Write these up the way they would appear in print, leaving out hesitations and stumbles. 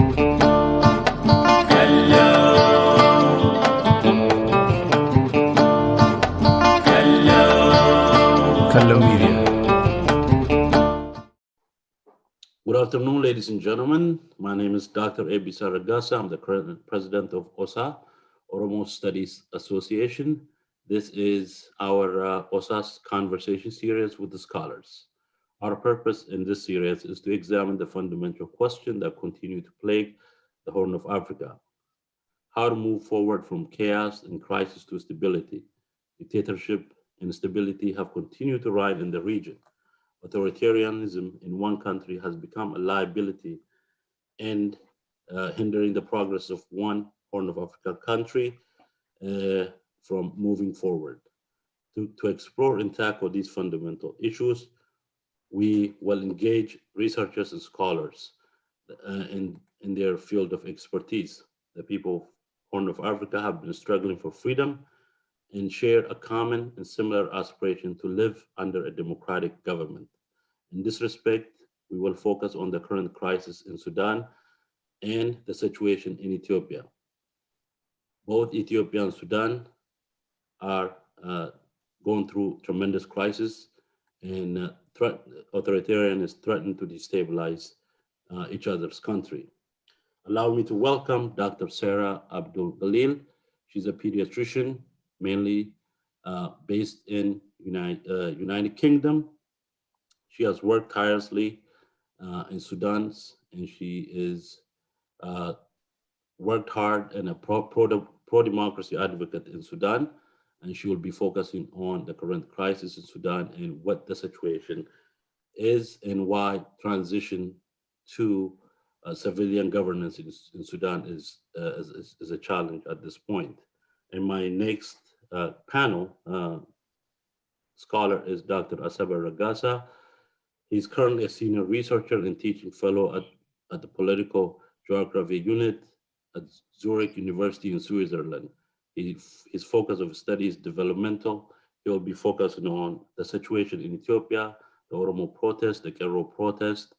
Kello Media. Good afternoon, ladies and gentlemen. My name is Dr. Ebi Saragasa. I'm the current president of OSA, Oromo Studies Association. This is our OSA's conversation series with the scholars. Our purpose in this series is to examine the fundamental question that continue to plague the Horn of Africa: how to move forward from chaos and crisis to stability. Dictatorship and instability have continued to rise in the region. Authoritarianism in one country has become a liability and hindering the progress of one Horn of Africa country from moving forward. To explore and tackle these fundamental issues, we will engage researchers and scholars in their field of expertise. The people of Horn of Africa have been struggling for freedom and share a common and similar aspiration to live under a democratic government. In this respect, we will focus on the current crisis in Sudan and the situation in Ethiopia. Both Ethiopia and Sudan are going through tremendous crisis, and authoritarians threaten to destabilize each other's country. Allow me to welcome Dr. Sarah Abdul Galil. She's a pediatrician, mainly based in United Kingdom. She has worked tirelessly in Sudan, and she is worked hard and a pro-democracy advocate in Sudan. And she will be focusing on the current crisis in Sudan and what the situation is and why transition to civilian governance in Sudan is a challenge at this point. And my next panel scholar is Dr. Asaba Ragasa. He's currently a senior researcher and teaching fellow at the Political Geography Unit at Zurich University in Switzerland. His focus of study is developmental. He will be focusing on the situation in Ethiopia, the Oromo protest, the Kello protest,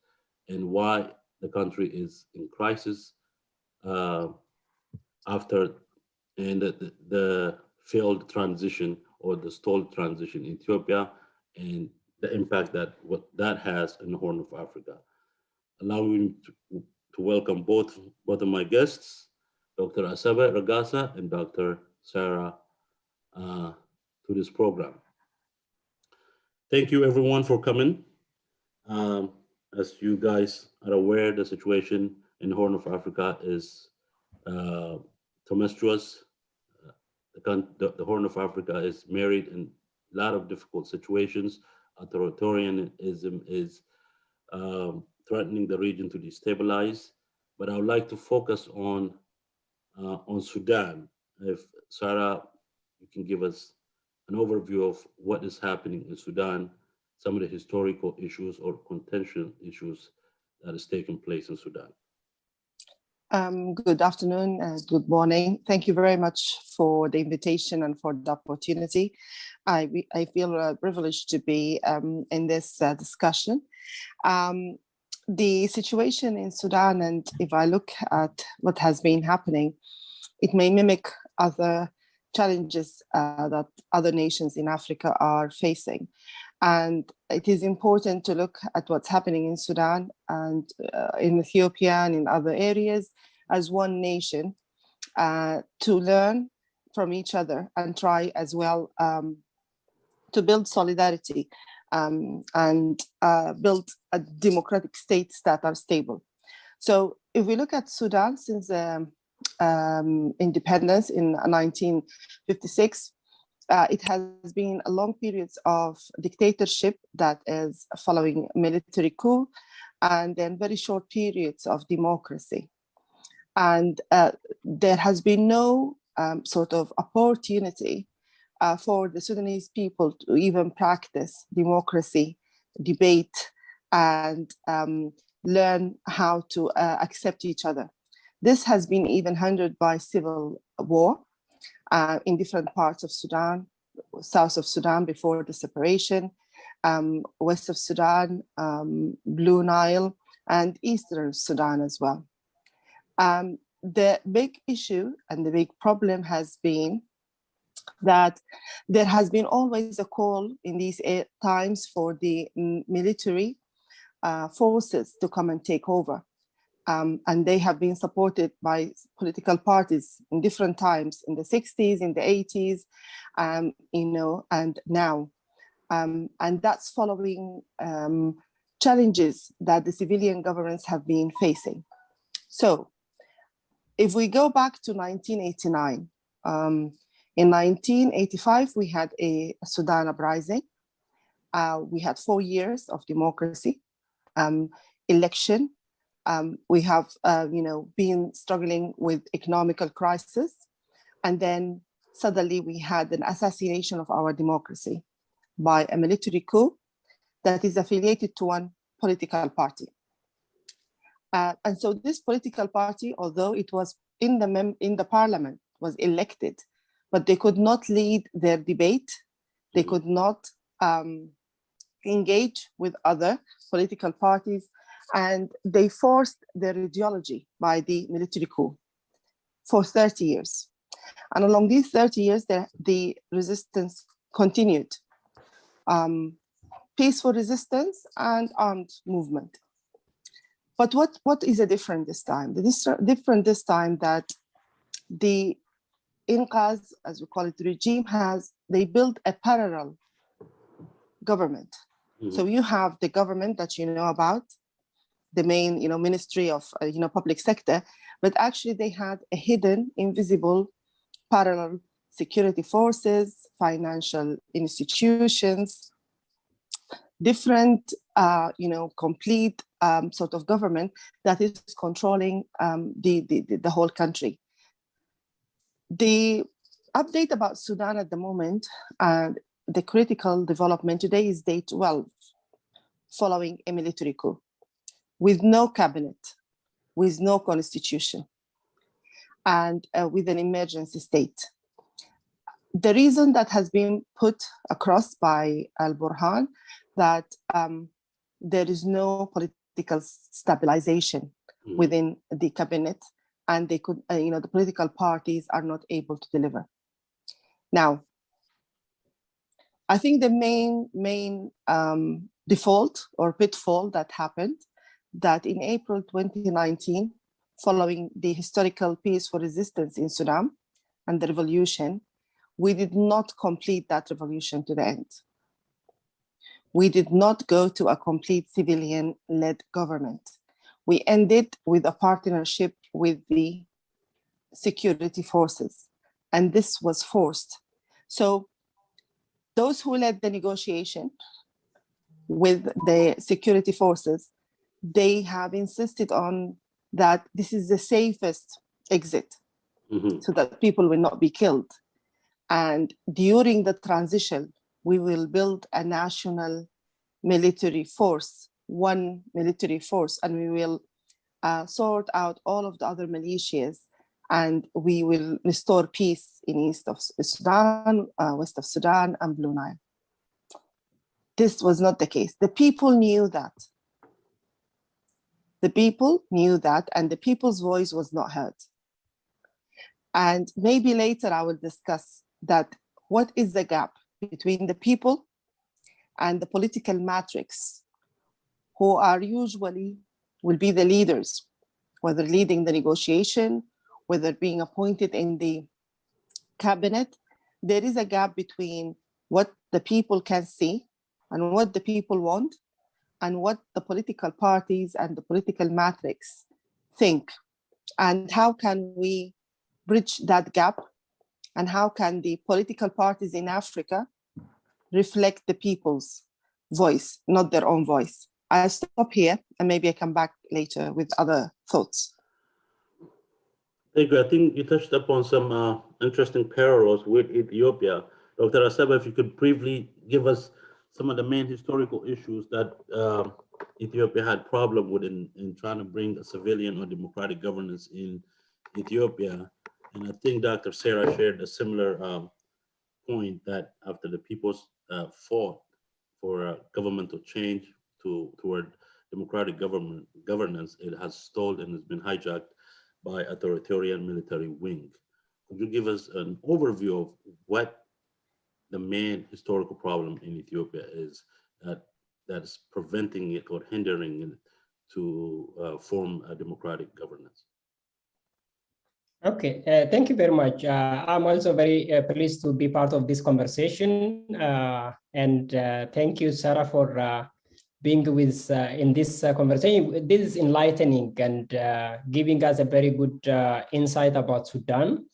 and why the country is in crisis after and the failed transition or the stalled transition in Ethiopia and the impact that what that has in the Horn of Africa. Allow me to welcome both of my guests, Dr. Asaba Ragasa and Dr. Sarah, to this program. Thank you everyone for coming. As you guys are aware, the situation in the Horn of Africa is tempestuous. The Horn of Africa is married in a lot of difficult situations. Authoritarianism is threatening the region to destabilize. But I would like to focus on Sudan. If Sarah, you can give us an overview of what is happening in Sudan, some of the historical issues or contention issues that is taking place in Sudan. Good afternoon, good morning. Thank you very much for the invitation and for the opportunity. I feel privileged to be in this discussion. The situation in Sudan, and if I look at what has been happening, it may mimic other challenges that other nations in Africa are facing. And it is important to look at what's happening in Sudan and in Ethiopia and in other areas as one nation to learn from each other and try as well to build solidarity and build a democratic states that are stable. So if we look at Sudan since independence in 1956, it has been a long period of dictatorship that is following military coup, and then very short periods of democracy. And there has been no sort of opportunity for the Sudanese people to even practice democracy, debate, and learn how to accept each other. This has been even hindered by civil war in different parts of Sudan, south of Sudan before the separation, west of Sudan, Blue Nile, and eastern Sudan as well. The big issue and the big problem has been that there has been always a call in these times for the military forces to come and take over. And they have been supported by political parties in different times, in the 60s, in the 80s, and now. And that's following challenges that the civilian governments have been facing. So if we go back to 1989, in 1985, we had a Sudan uprising. We had 4 years of democracy, election. We have, been struggling with economical crisis. And then suddenly we had an assassination of our democracy by a military coup that is affiliated to one political party. And so this political party, although it was in the parliament, was elected, but they could not lead their debate. They could not engage with other political parties, and they forced their ideology by the military coup for 30 years. And along these 30 years, the resistance continued. Peaceful resistance and armed movement. But what is different this time? The different this time that the Inqas, as we call it, the regime they built a parallel government. Mm-hmm. So you have the government that you know about, the main, ministry of, public sector, but actually they had a hidden, invisible, parallel security forces, financial institutions, different, complete sort of government that is controlling the whole country. The update about Sudan at the moment, the critical development today is day 12, following a military coup, with no cabinet, with no constitution, and with an emergency state. The reason that has been put across by Al-Burhan that there is no political stabilization within the cabinet, and they could, the political parties are not able to deliver. Now, I think the main default or pitfall that happened, that in April 2019, following the historical peaceful resistance in Sudan and the revolution, we did not complete that revolution to the end. We did not go to a complete civilian-led government. We ended with a partnership with the security forces, and this was forced. So those who led the negotiation with the security forces, they have insisted on that this is the safest exit, so that people will not be killed. And during the transition, we will build a national military force, one military force, and we will sort out all of the other militias, and we will restore peace in east of Sudan, west of Sudan, and Blue Nile. This was not the case. The people knew that. The people knew that, and the people's voice was not heard. And maybe later I will discuss that what is the gap between the people and the political matrix, who are usually will be the leaders, whether leading the negotiation, whether being appointed in the cabinet. There is a gap between what the people can see and what the people want and what the political parties and the political matrix think. And how can we bridge that gap? And how can the political parties in Africa reflect the people's voice, not their own voice? I'll stop here and maybe I come back later with other thoughts. Thank you. I think you touched upon some interesting parallels with Ethiopia. Dr. Asaba, if you could briefly give us some of the main historical issues that Ethiopia had problem with in trying to bring a civilian or democratic governance in Ethiopia. And I think Dr. Sarah shared a similar point that after the people fought for governmental change toward democratic governance, it has stalled and has been hijacked by authoritarian military wing. Could you give us an overview of what the main historical problem in Ethiopia is that's preventing it or hindering it to form a democratic governance? Okay, thank you very much. I'm also very pleased to be part of this conversation. And thank you, Sarah, for being with in this conversation. This is enlightening and giving us a very good insight about Sudan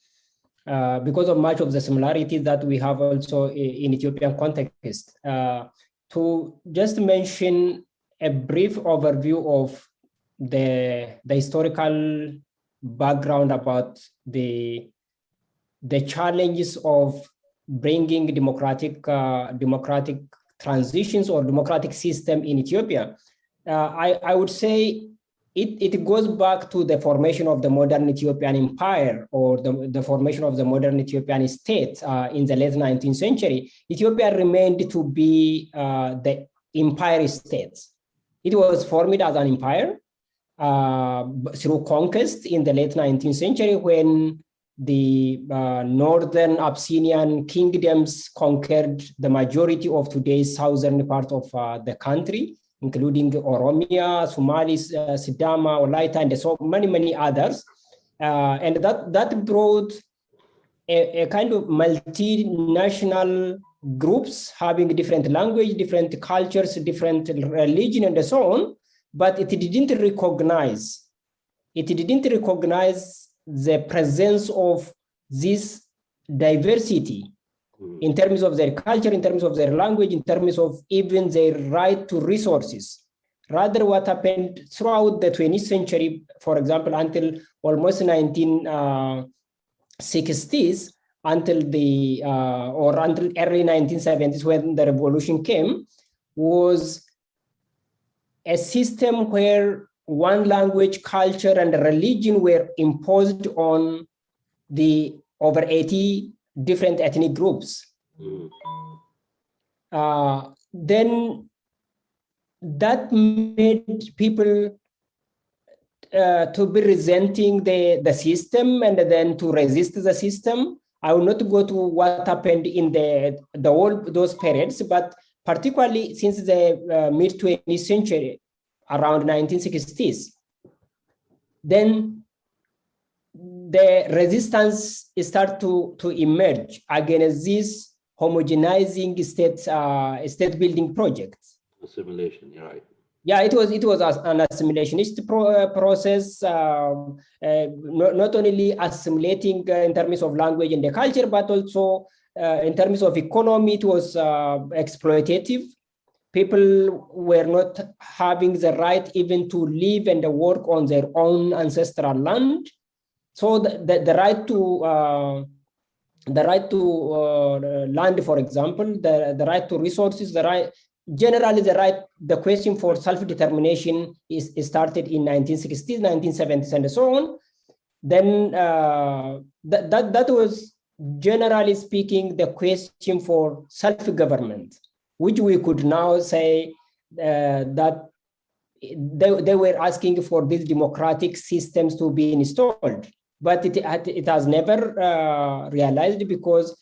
because of much of the similarities that we have also in Ethiopian context. To just mention a brief overview of the historical background about the challenges of bringing democratic transitions or democratic system in Ethiopia. I would say it goes back to the formation of the modern Ethiopian empire or the formation of the modern Ethiopian state in the late 19th century. Ethiopia remained to be the empire state. It was formed as an empire through conquest in the late 19th century when the northern Abyssinian kingdoms conquered the majority of today's southern part of the country, including Oromia, Somalis, Sidama, Olaita, and so many others. And that brought a kind of multinational groups having different language, different cultures, different religion, and so on. But it didn't recognize the presence of this diversity in terms of their culture, in terms of their language, in terms of even their right to resources. Rather, what happened throughout the 20th century, for example, until almost 1960s, until early 1970s, when the revolution came, was a system where one language, culture, and religion were imposed on the over 80 different ethnic groups. Then that made people to be resenting the system and then to resist the system. I will not go to what happened in all those periods, but particularly since the mid-20th century, around 1960s, then the resistance started to emerge against this homogenizing state building project. Assimilation, you're right. Yeah, it was an assimilationist process, not only assimilating in terms of language and the culture, but also in terms of economy. It was exploitative. People were not having the right even to live and work on their own ancestral land. So the right to land, for example, the right to resources, the question for self-determination is started in 1960s, 1970s, and so on. Then that was, generally speaking, the question for self-government, which we could now say that they were asking for these democratic systems to be installed. But it has never realized, because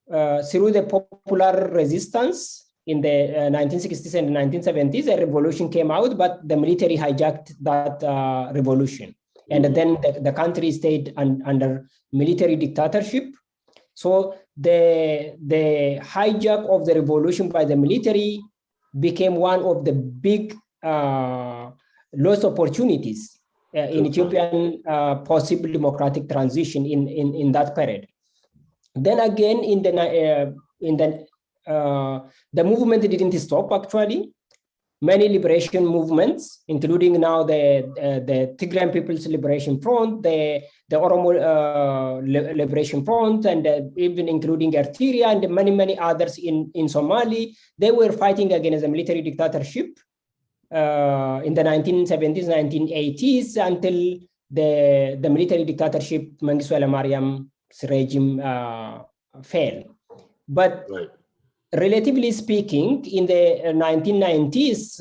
through the popular resistance in the 1960s and 1970s, a revolution came out, but the military hijacked that revolution. And then the country stayed under military dictatorship. So the hijack of the revolution by the military became one of the big lost opportunities in Ethiopian possible democratic transition in that period. Then again, the movement didn't stop. Actually, many liberation movements, including now the Tigrayan People's Liberation Front, the Oromo Liberation Front, and even including Eritrea and many others in Somali, they were fighting against the military dictatorship in the 1970s, 1980s, until the military dictatorship, Mengistu Haile Mariam's regime fell. But relatively speaking, in the 1990s,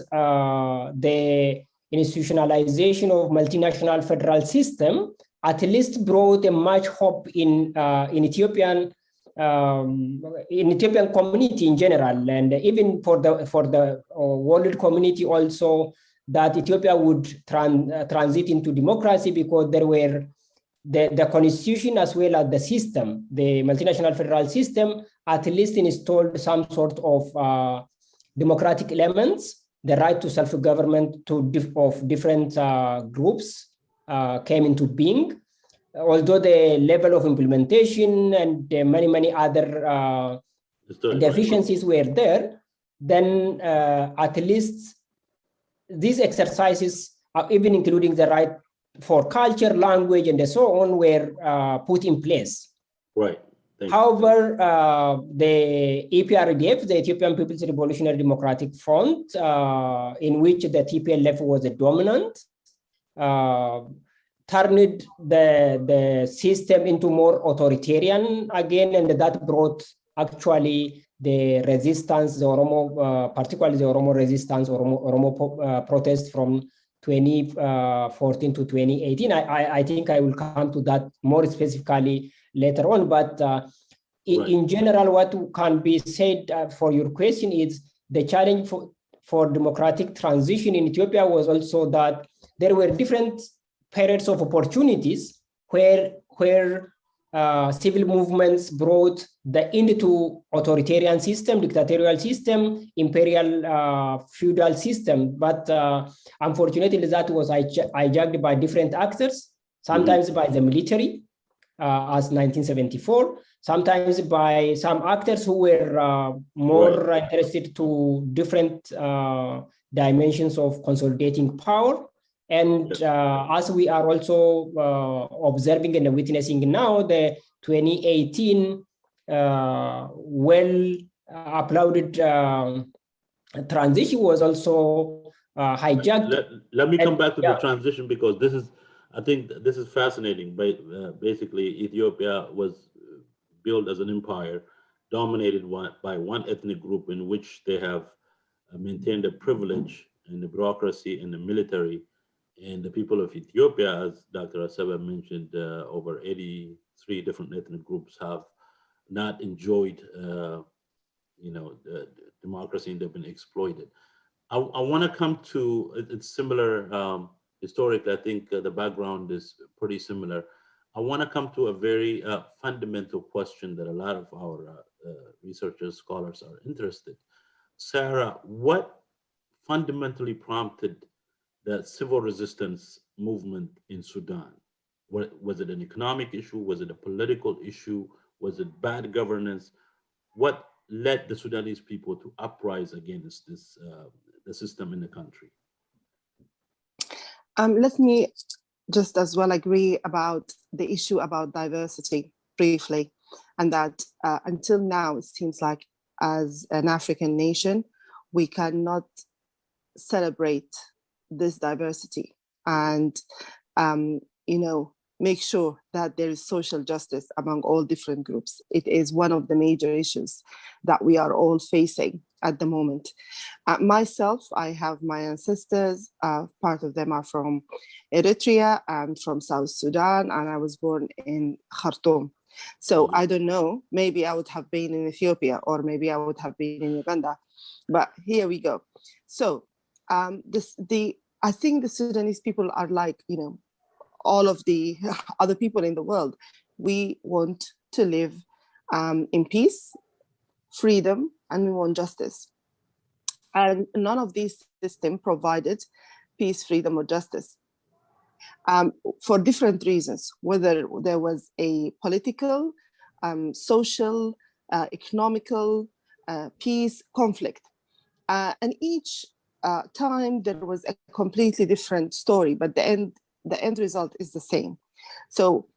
the institutionalization of multinational federal system at least brought a much hope in Ethiopian community in general, and even for the world community also, that Ethiopia would transit into democracy, because there were the constitution as well as the system, the multinational federal system, at least installed some sort of democratic elements. The right to self-government of different groups came into being. Although the level of implementation and many other deficiencies were there, then at least these exercises, even including the right for culture, language, and so on, were put in place. Right. However, the EPRDF, the Ethiopian People's Revolutionary Democratic Front, in which the TPLF was a dominant, turned the system into more authoritarian again, and that brought actually the resistance, the Oromo, particularly the Oromo resistance, Oromo protest from 2014 to 2018. I think I will come to that more specifically later on, but in general, what can be said for your question is the challenge for democratic transition in Ethiopia was also that there were different periods of opportunities where civil movements brought the end to authoritarian system, dictatorial system, imperial feudal system. But unfortunately, that was hijacked by different actors, sometimes by the military, as 1974, sometimes by some actors who were more interested to different dimensions of consolidating power. And as we are also observing and witnessing now, the 2018 well applauded transition was also hijacked. Let me come back to the transition, because this is, I think this is fascinating. But basically, Ethiopia was built as an empire dominated by one ethnic group, in which they have maintained a privilege in the bureaucracy and the military. And the people of Ethiopia, as Dr. Asaba mentioned, over 83 different ethnic groups have not enjoyed, democracy, and they've been exploited. I want to come to, it's similar historically. I think the background is pretty similar. I want to come to a very fundamental question that a lot of our researchers, scholars are interested. Sarah, what fundamentally prompted the civil resistance movement in Sudan? Was it an economic issue? Was it a political issue? Was it bad governance? What led the Sudanese people to uprise against this the system in the country? Let me just as well agree about the issue about diversity briefly, and that until now, it seems like as an African nation, we cannot celebrate this diversity and make sure that there is social justice among all different groups. It is one of the major issues that we are all facing at the moment. Myself, I have my ancestors, part of them are from Eritrea and from South Sudan, and I was born in Khartoum. So I don't know, maybe I would have been in Ethiopia, or maybe I would have been in Uganda, but here we go. So I think the Sudanese people are like, all of the other people in the world. We want to live in peace, freedom, and we want justice. And none of these systems provided peace, freedom, or justice for different reasons, whether there was a political, social, economical, peace, conflict. And each time there was a completely different story, but the end result is the same. So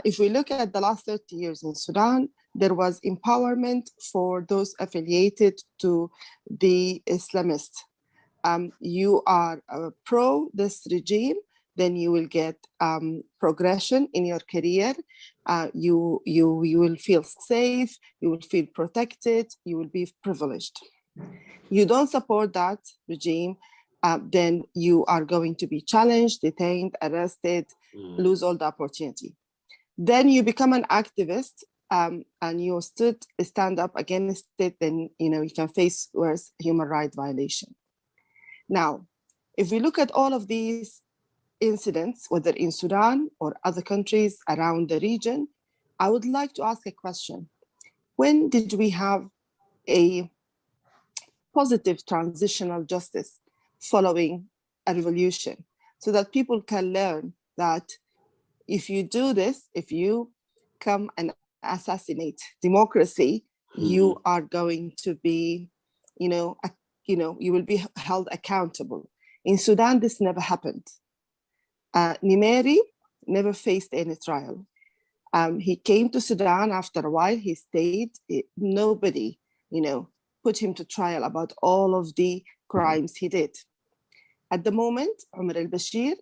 if we look at the last 30 years in Sudan, there was empowerment for those affiliated to the Islamists. You are pro this regime, then you will get progression in your career. You will feel safe, you will feel protected, you will be privileged. You don't support that regime, then you are going to be challenged, detained, arrested, lose all the opportunity. Then you become an activist, and you stand up against it, then you can face worse human rights violation. Now, if we look at all of these incidents, whether in Sudan or other countries around the region, I would like to ask a question. When did we have a positive transitional justice following a revolution, so that people can learn that if you do this, if you come and assassinate democracy, you are going to be, you will be held accountable. In Sudan, this never happened. Nimeri never faced any trial. He came to Sudan. After a while, he stayed. Nobody, put him to trial about all of the crimes he did. At the moment, Omar al-Bashir,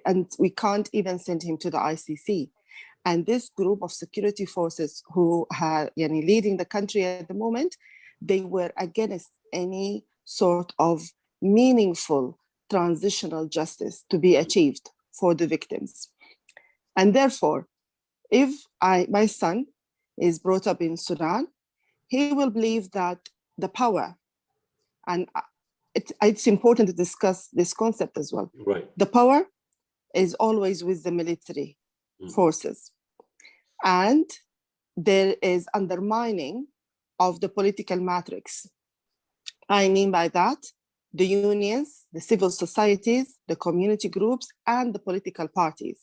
and we can't even send him to the ICC. And this group of security forces who are leading the country at the moment, they were against any sort of meaningful transitional justice to be achieved for the victims. And therefore, if my son is brought up in Sudan, he will believe that the power, and it's important to discuss this concept as well. Right. The power is always with the military forces. And there is undermining of the political matrix. I mean by that, the unions, the civil societies, the community groups, and the political parties.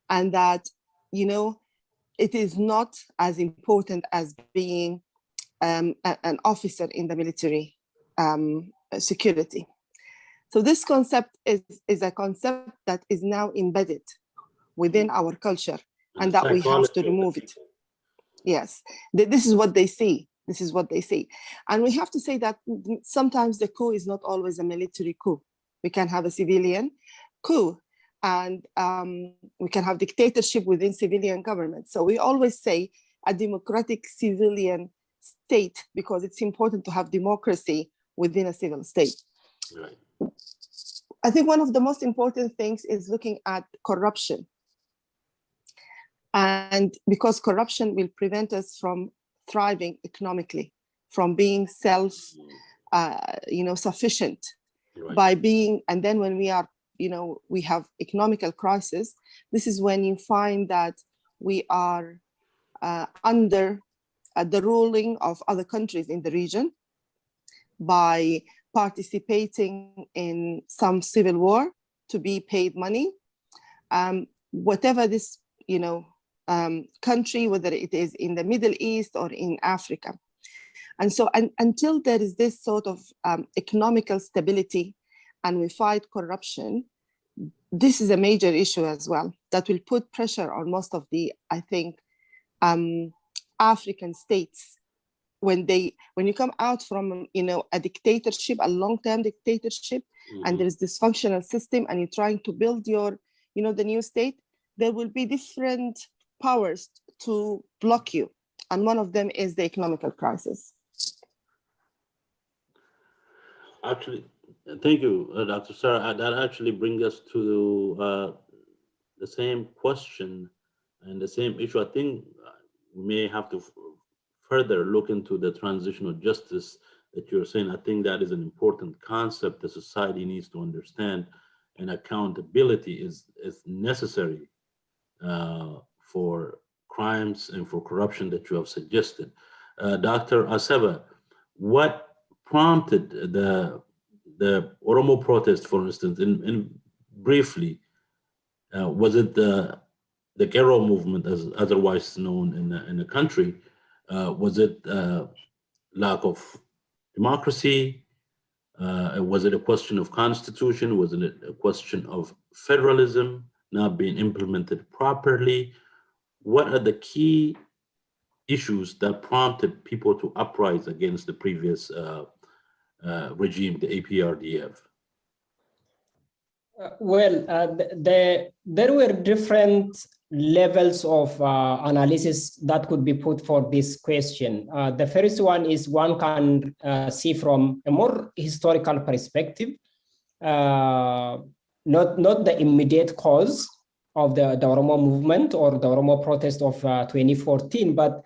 And that, it is not as important as being an officer in the military security. So this concept is a concept that is now embedded within our culture, and that we have to remove it. Yes, this is what they see. This is what they see. And we have to say that sometimes the coup is not always a military coup. We can have a civilian coup, and we can have dictatorship within civilian government. So we always say a democratic civilian state, because it's important to have democracy within a civil state. Right. I think one of the most important things is looking at corruption. And because corruption will prevent us from thriving economically, from being sufficient, Right. by being, and then when we are, we have economical crisis, this is when you find that we are under the ruling of other countries in the region, by participating in some civil war to be paid money, whatever this, country, whether it is in the Middle East or in Africa. And so until there is this sort of economical stability and we fight corruption, this is a major issue as well that will put pressure on most of the, I think, African states. When you come out from a dictatorship, a long-term dictatorship, and there is dysfunctional system, and you're trying to build your, the new state, there will be different powers to block you, and one of them is the economical crisis. Actually, thank you, Dr. Sarah. That actually brings us to the same question and the same issue. I think we may have to further look into the transitional justice that you're saying. I think that is an important concept the society needs to understand, and accountability is necessary for crimes and for corruption that you have suggested. Dr. Aseba, what prompted the Oromo protest, for instance, and briefly, was it the Kello movement, as otherwise known in the country? Was it lack of democracy? Was it a question of constitution? Was it a question of federalism not being implemented properly? What are the key issues that prompted people to uprise against the previous regime, the APRDF? There were different levels of analysis that could be put for this question. The first one is one can see from a more historical perspective, not the immediate cause of the Oromo movement or the Oromo protest of 2014, but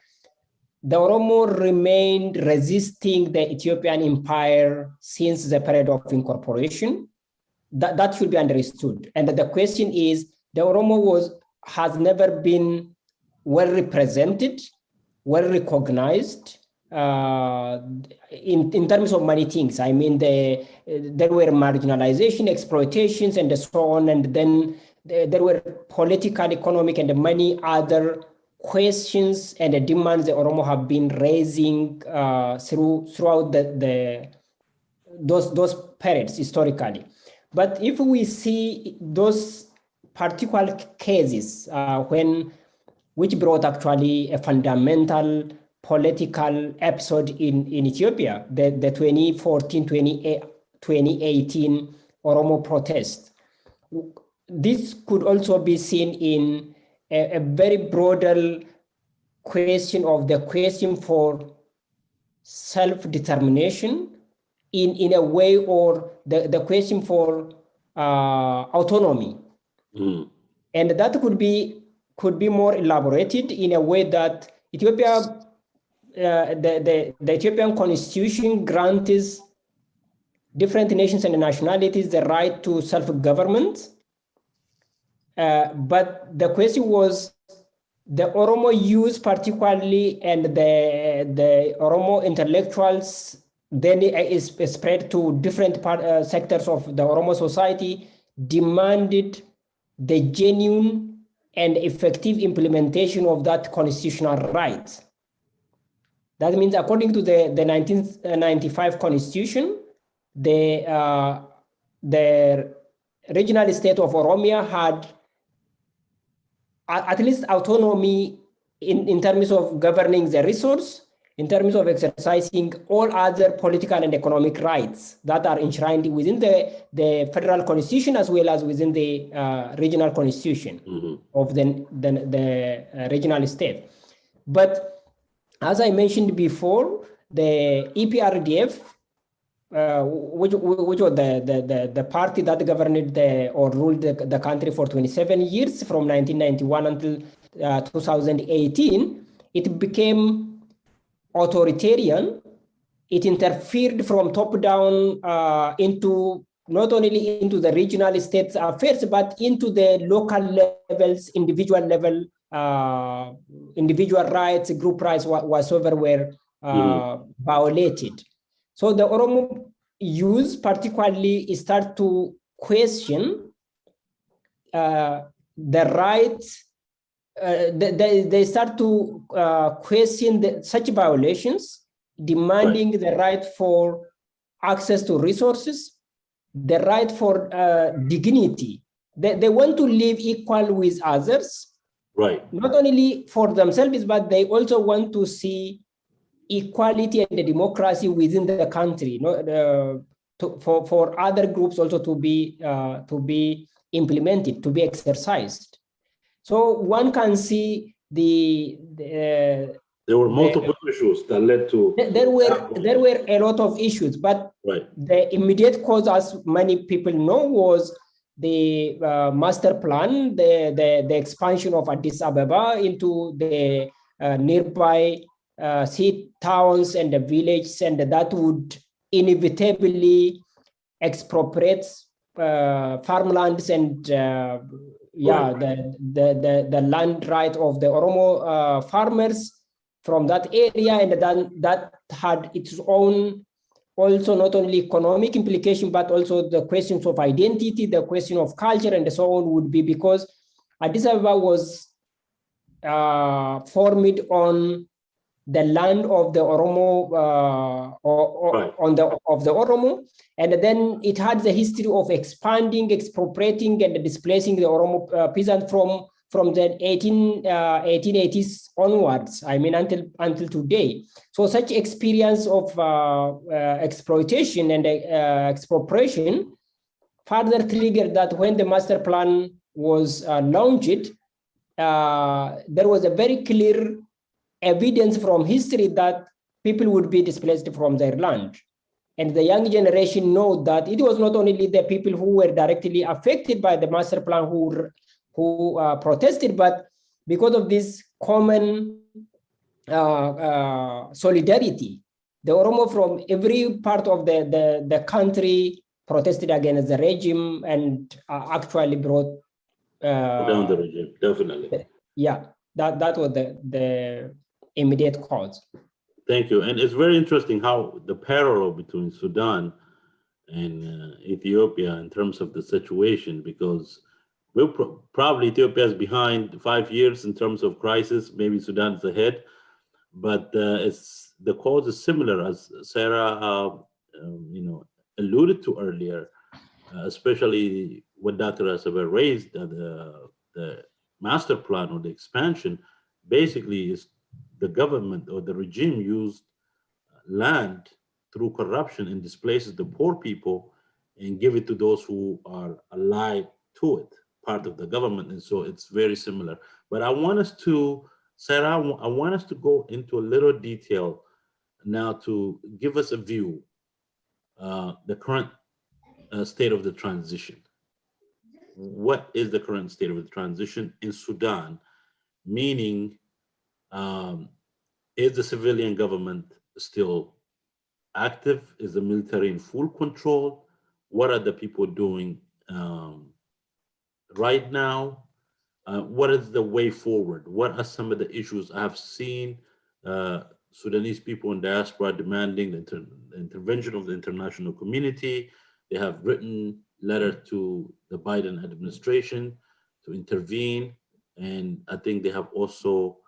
the Oromo remained resisting the Ethiopian empire since the period of incorporation. That should be understood. And the question is, the Oromo has never been well represented, well recognized in terms of many things. I mean, there were marginalization, exploitations, and so on. And then there were political, economic, and many other questions and demands the Oromo have been raising throughout those periods historically. But if we see those particular cases which brought actually a fundamental political episode in Ethiopia, the 2014-2018 Oromo protest, this could also be seen in a very broader question of the question for self-determination in a way, or the question for autonomy. And that could be more elaborated in a way that Ethiopia, the Ethiopian constitution grants different nations and nationalities the right to self-government. But the question was the Oromo youth particularly, and the Oromo intellectuals then is spread to different sectors of the Oromo society, demanded the genuine and effective implementation of that constitutional right. That means, according to the 1995 constitution, the regional state of Oromia had at least autonomy in terms of governing the resource, in terms of exercising all other political and economic rights that are enshrined within the federal constitution as well as within the regional constitution of the regional state. But as I mentioned before, the EPRDF, which was the party that governed or ruled the country for 27 years from 1991 until 2018, it became authoritarian. It interfered from top down into not only into the regional states affairs, but into the local levels, individual level, individual rights, group rights, whatsoever were violated. So the Oromo youth particularly start to question the rights. They start to question such violations, demanding the right for access to resources, the right for dignity. They want to live equal with others, right? Not only for themselves, but they also want to see equality and democracy within the country, for other groups also to be implemented, to be exercised. So one can see there were multiple issues that led to. There were a lot of issues, but the immediate cause, as many people know, was the master plan, the expansion of Addis Ababa into the nearby sea towns and the villages, and that would inevitably expropriate farmlands and the land right of the Oromo farmers from that area, and then that had its own also not only economic implication, but also the questions of identity, the question of culture, and so on would be, because Addis Ababa was formed on the land of the Oromo, of the Oromo, and then it had the history of expanding, expropriating, and displacing the Oromo peasants from the 1880s onwards. I mean, until today. So such experience of exploitation and expropriation further triggered that when the master plan was launched, there was a very clear evidence from history that people would be displaced from their land. And the young generation know that it was not only the people who were directly affected by the master plan who protested, but because of this common solidarity, the Oromo from every part of the country protested against the regime and actually brought down the regime, definitely. Yeah, that was the immediate cause. Thank you. And it's very interesting how the parallel between Sudan and Ethiopia in terms of the situation, because probably Ethiopia is behind 5 years in terms of crisis. Maybe Sudan is ahead, but it's the cause is similar, as Sarah, alluded to earlier, especially what Dr. Asaber raised, the master plan or the expansion, basically is the government or the regime used land through corruption and displaces the poor people and give it to those who are allied to it, part of the government. And so it's very similar. But I want us to, Sarah, I want us to go into a little detail now to give us a view, the current state of the transition. What is the current state of the transition in Sudan? Meaning, is the civilian government still active? Is the military in full control? What are the people doing right now? What is the way forward? What are some of the issues I have seen Sudanese people in diaspora demanding the intervention of the international community? They have written letter to the Biden administration to intervene. And I think they have also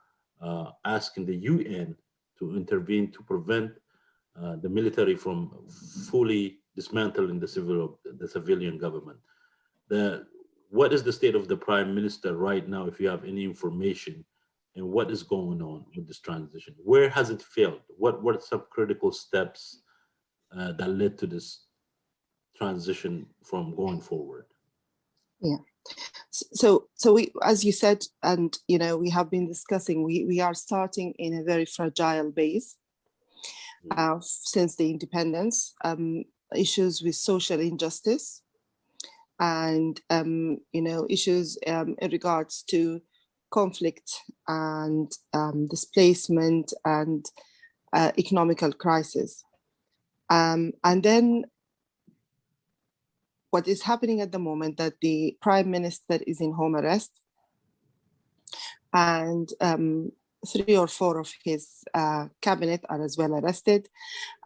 asking the UN to intervene to prevent the military from fully dismantling the civilian government. What is the state of the prime minister right now, if you have any information, and what is going on with this transition? Where has it failed? What are some critical steps that led to this transition from going forward? Yeah. So we, as you said, and we have been discussing, we are starting in a very fragile base since the independence. Issues with social injustice and issues in regards to conflict and displacement and economical crisis, and then what is happening at the moment that the prime minister is in home arrest, and 3 or 4 of his cabinet are as well arrested,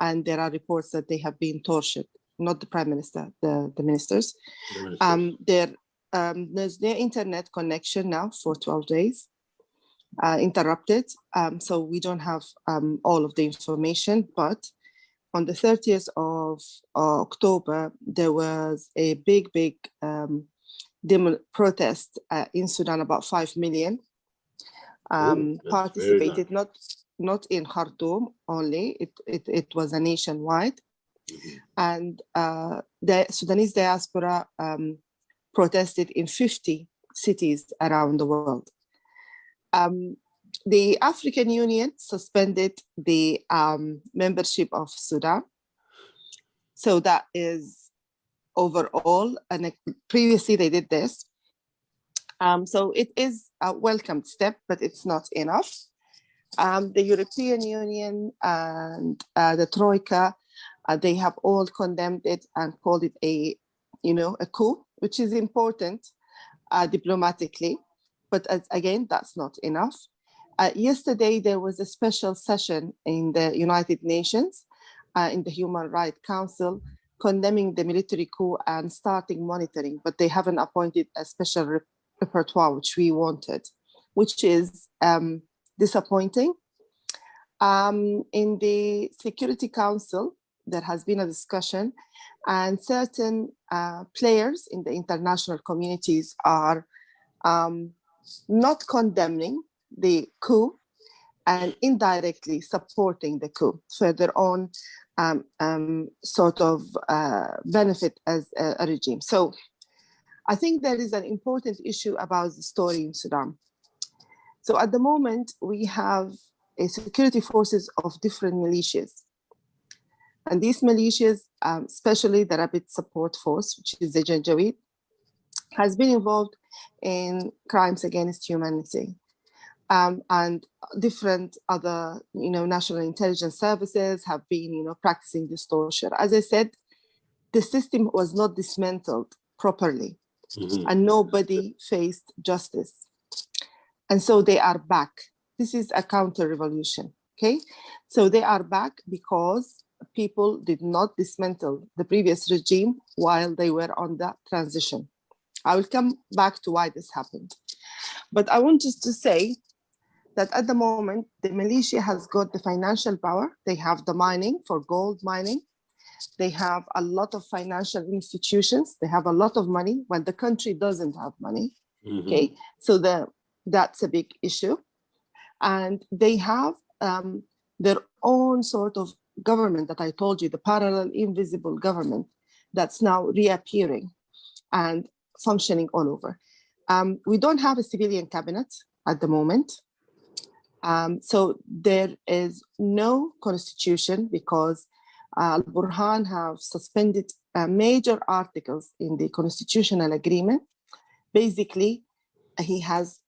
and there are reports that they have been tortured. Not the prime minister, the ministers. There's their internet connection now for 12 days, interrupted. So we don't have all of the information, but on the 30th of October, there was a big protest in Sudan. About 5 million participated, not in Khartoum only, it was a nationwide. Mm-hmm. And the Sudanese diaspora protested in 50 cities around the world. The African Union suspended the membership of Sudan. So that is overall, and previously they did this. So it is a welcome step, but it's not enough. The European Union and the Troika, they have all condemned it and called it a coup, which is important diplomatically, but again, that's not enough. Yesterday, there was a special session in the United Nations, in the Human Rights Council, condemning the military coup and starting monitoring, but they haven't appointed a special repertoire, which we wanted, which is disappointing. In the Security Council, there has been a discussion, and certain players in the international communities are not condemning the coup and indirectly supporting the coup for their own sort of benefit as a regime. So I think there is an important issue about the story in Sudan. So at the moment, we have a security forces of different militias. And these militias, especially the Rapid Support Force, which is the Janjaweed, has been involved in crimes against humanity. And different other, national intelligence services have been, practicing this torture. As I said, the system was not dismantled properly, and nobody faced justice. And so they are back. This is a counter-revolution, okay? So they are back because people did not dismantle the previous regime while they were on the transition. I will come back to why this happened. But I want just to say that at the moment, the militia has got the financial power. They have the mining for gold mining. They have a lot of financial institutions. They have a lot of money when the country doesn't have money. Okay, so that's a big issue. And they have their own sort of government that I told you, the parallel invisible government that's now reappearing and functioning all over. We don't have a civilian cabinet at the moment. So there is no constitution because Al-Burhan have suspended major articles in the constitutional agreement. Basically, he has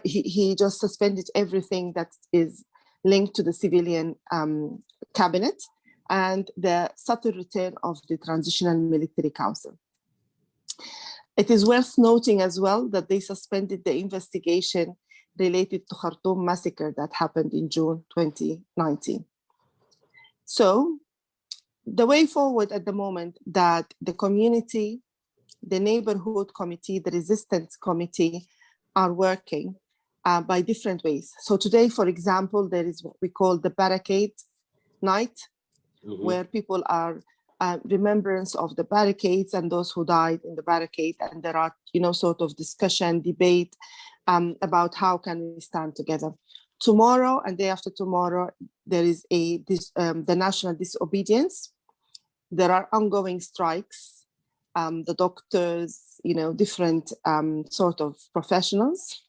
he just suspended everything that is linked to the civilian cabinet and the subtle return of the Transitional Military Council. It is worth noting as well that they suspended the investigation related to Khartoum massacre that happened in June 2019. So the way forward at the moment that the community, the neighborhood committee, the resistance committee are working by different ways. So today, for example, there is what we call the barricade night, where people are remembrance of the barricades and those who died in the barricade. And there are, sort of discussion, debate about how can we stand together. Tomorrow and day after tomorrow, there is the national disobedience. There are ongoing strikes. The doctors, different sort of professionals.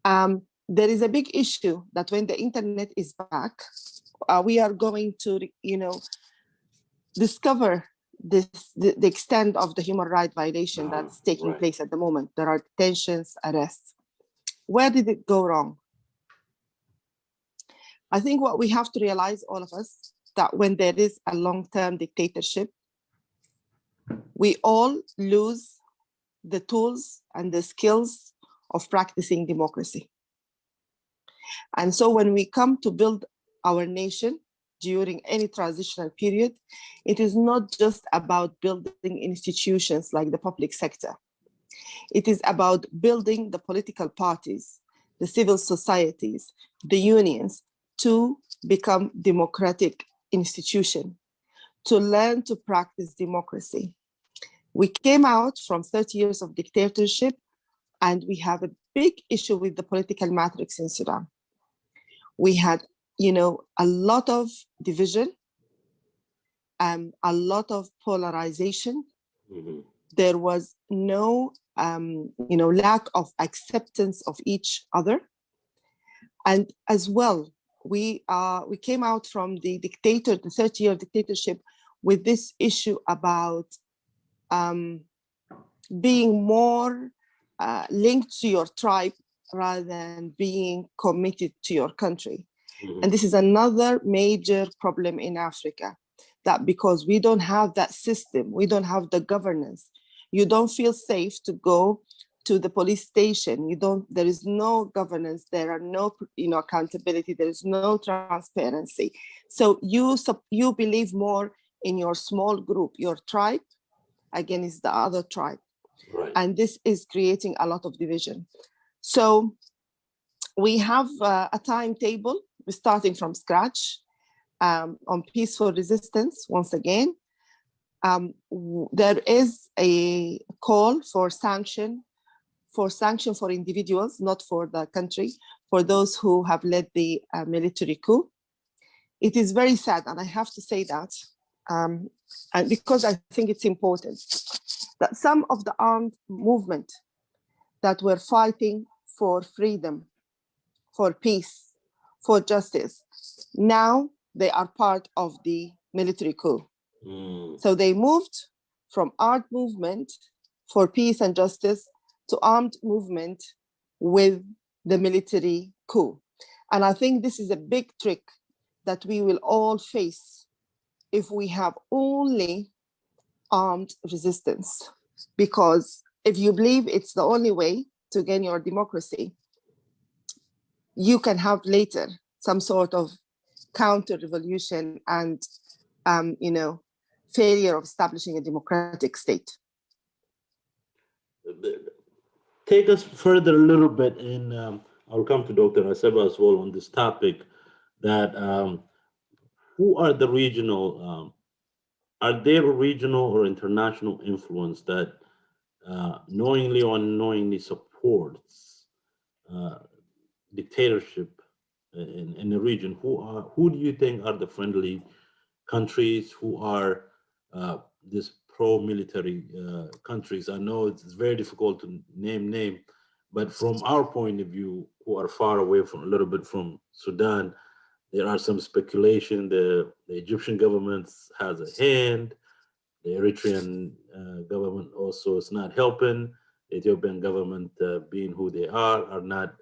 There is a big issue that when the internet is back, we are going to, discover the extent of the human rights violation that's taking place at the moment. There are detentions, arrests. Where did it go wrong? I think what we have to realize, all of us, that when there is a long-term dictatorship, we all lose the tools and the skills of practicing democracy. And so when we come to build our nation during any transitional period, it is not just about building institutions like the public sector. It is about building the political parties, the civil societies, the unions to become democratic institutions, to learn to practice democracy. We came out from 30 years of dictatorship, and we have a big issue with the political matrix in Sudan. We had, a lot of division, a lot of polarization. There was no, lack of acceptance of each other. And as well, we came out from the 30-year dictatorship with this issue about being more linked to your tribe rather than being committed to your country. And this is another major problem in Africa, that because we don't have that system, we don't have the governance, you don't feel safe to go to the police station. There is no governance, there are no accountability, there is no transparency. So you believe more in your small group, your tribe, against the other tribe. Right. And this is creating a lot of division. So we have a timetable, we're starting from scratch on peaceful resistance. Once again, there is a call for sanction for individuals, not for the country, for those who have led the military coup. It is very sad, and I have to say that, and because I think it's important, that some of the armed movement that were fighting for freedom for peace, for justice. Now they are part of the military coup. So they moved from art movement for peace and justice to armed movement with the military coup. And I think this is a big trick that we will all face if we have only armed resistance. Because if you believe it's the only way to gain your democracy, you can have later some sort of counter-revolution and, failure of establishing a democratic state. Take us further a little bit, and I'll come to Dr. Aseba as well on this topic, that who are the regional, are there regional or international influence that knowingly or unknowingly supports dictatorship in the region? Who do you think are the friendly countries? Who are these pro-military countries? I know it's very difficult to name, but from our point of view, who are far away from a little bit from Sudan, there are some speculation the Egyptian government has a hand. The Eritrean government also is not helping. The Ethiopian government, being who they are not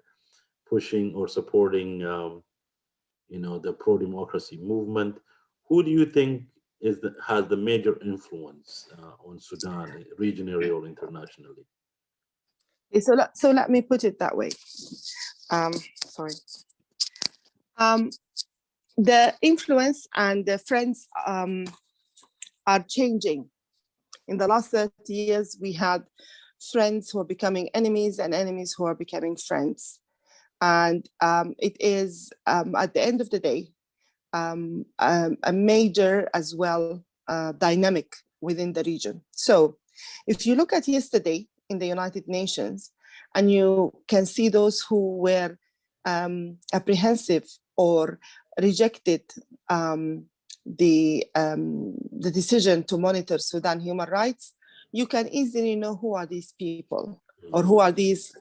pushing or supporting, the pro-democracy movement. Who do you think has the major influence on Sudan, regionally or internationally? So let me put it that way. Sorry. The influence and the friends are changing. In the last 30 years, we had friends who are becoming enemies and enemies who are becoming friends. And it is, at the end of the day, a major as well dynamic within the region. So if you look at yesterday in the United Nations, and you can see those who were apprehensive or rejected the decision to monitor Sudan human rights, you can easily know who are these people or who are these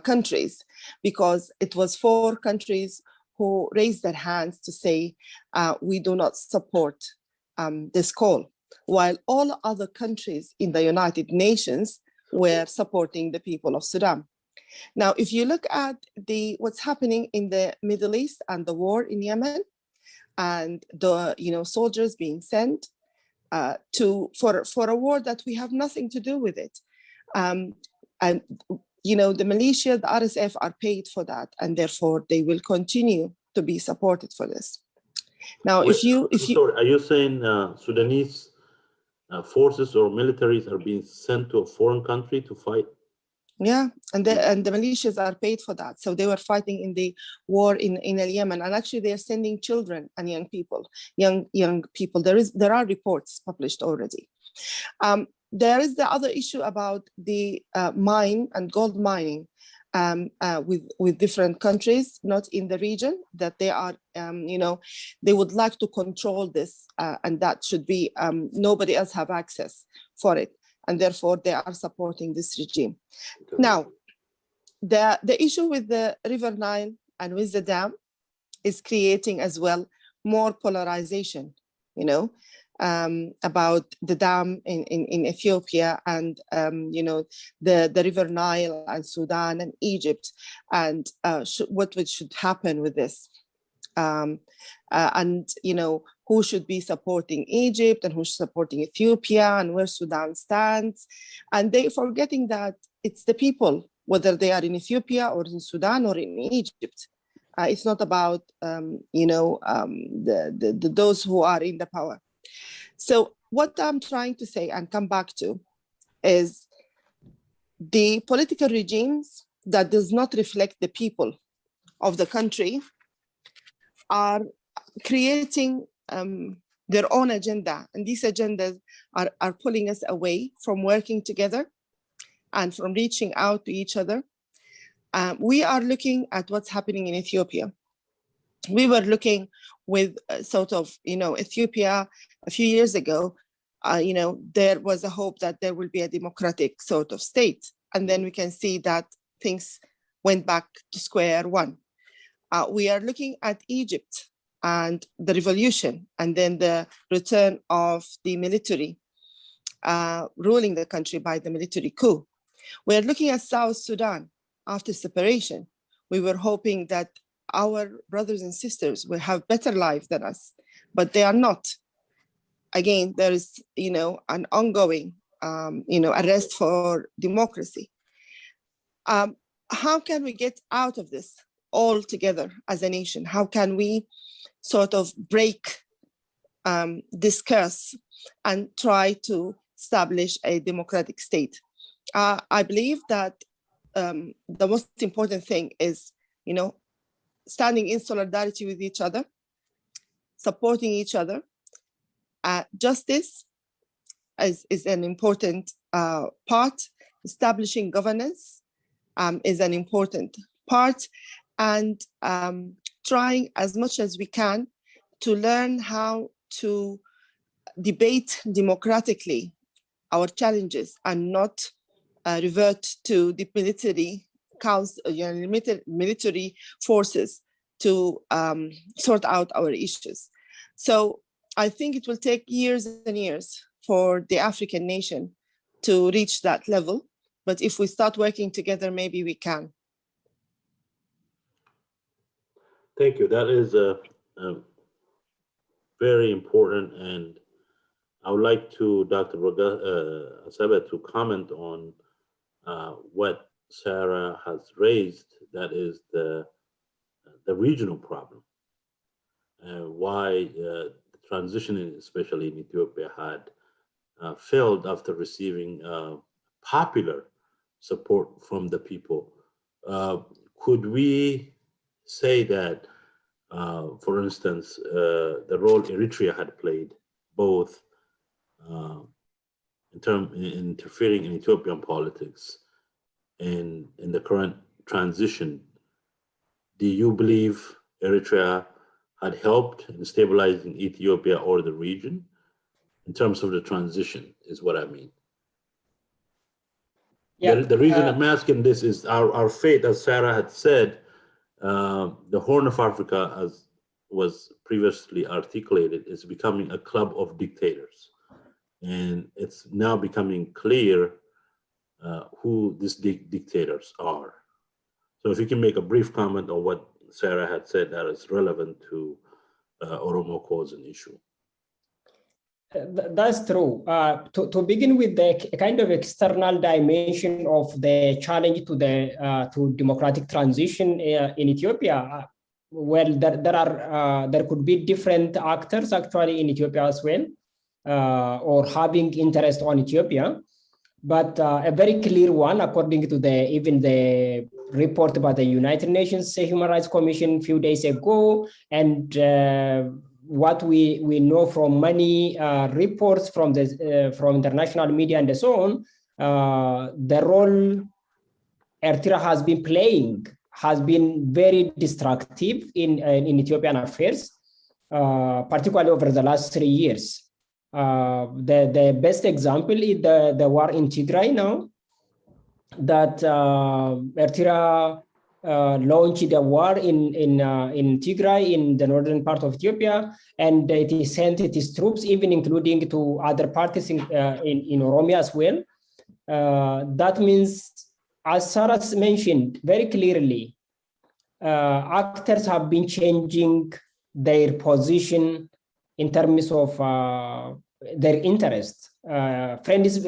countries, because it was 4 countries who raised their hands to say, we do not support this call, while all other countries in the United Nations were supporting the people of Sudan. Now, if you look at what's happening in the Middle East and the war in Yemen, and the soldiers being sent for a war that we have nothing to do with it, and the militia, the RSF, are paid for that, and therefore they will continue to be supported for this. Now, sorry, are you saying Sudanese forces or militaries are being sent to a foreign country to fight? Yeah, and the militias are paid for that. So they were fighting in the war in Yemen, and actually they are sending children and young people. There are reports published already. There is the other issue about the mine and gold mining with different countries, not in the region, that they are, they would like to control this, and that should be, nobody else have access for it. And therefore they are supporting this regime. Now, the issue with the River Nile and with the dam is creating as well more polarization, about the dam in Ethiopia and, the River Nile and Sudan and Egypt, and what should happen with this. And who should be supporting Egypt and who's supporting Ethiopia and where Sudan stands. And they forgetting that it's the people, whether they are in Ethiopia or in Sudan or in Egypt. It's not about those who are in the power. So what I'm trying to say and come back to is the political regimes that does not reflect the people of the country are creating their own agenda, and these agendas are pulling us away from working together and from reaching out to each other. We are looking at what's happening in Ethiopia. We were looking with Ethiopia a few years ago. There was a hope that there will be a democratic sort of state, and then we can see that things went back to square one. We are looking at Egypt and the revolution, and then the return of the military, ruling the country by the military coup. We are looking at South Sudan after separation. We were hoping that our brothers and sisters will have better life than us, but they are not. Again, there is, an ongoing, arrest for democracy. How can we get out of this all together as a nation? How can we sort of break this curse and try to establish a democratic state? I believe that the most important thing is, standing in solidarity with each other, supporting each other. Justice is an important part. Establishing governance is an important part, and trying as much as we can to learn how to debate democratically our challenges and not revert to the military military forces to sort out our issues. So I think it will take years and years for the African nation to reach that level. But if we start working together, maybe we can. Thank you. That is very important. And I would like to Dr. Asaba to comment on what Sarah has raised, that is the regional problem. Why the transition, especially in Ethiopia, had failed after receiving popular support from the people. Could we say that, for instance, the role Eritrea had played, both in interfering in Ethiopian politics and in the current transition, do you believe Eritrea had helped in stabilizing Ethiopia or the region in terms of the transition, is what I mean? Yeah, the reason I'm asking this is our fate, as Sarah had said, the Horn of Africa, as was previously articulated, is becoming a club of dictators. And it's now becoming clear who these dictators are. So if you can make a brief comment on what Sarah had said that is relevant to Oromo cause and issue. That's true. To begin with, the kind of external dimension of the challenge to the democratic transition in Ethiopia, well, there could be different actors actually in Ethiopia as well, or having interest on Ethiopia. But a very clear one, according to even the report by the United Nations Human Rights Commission a few days ago, and what we know from many reports from international media and so on, the role Eritrea has been playing has been very destructive in Ethiopian affairs, particularly over the last 3 years. The best example is the war in Tigray now, that Eritrea launched a war in Tigray, in the northern part of Ethiopia, and it sent its troops, even including to other parties in Oromo as well. That means, as Sarah mentioned very clearly, actors have been changing their position in terms of their interest. Friends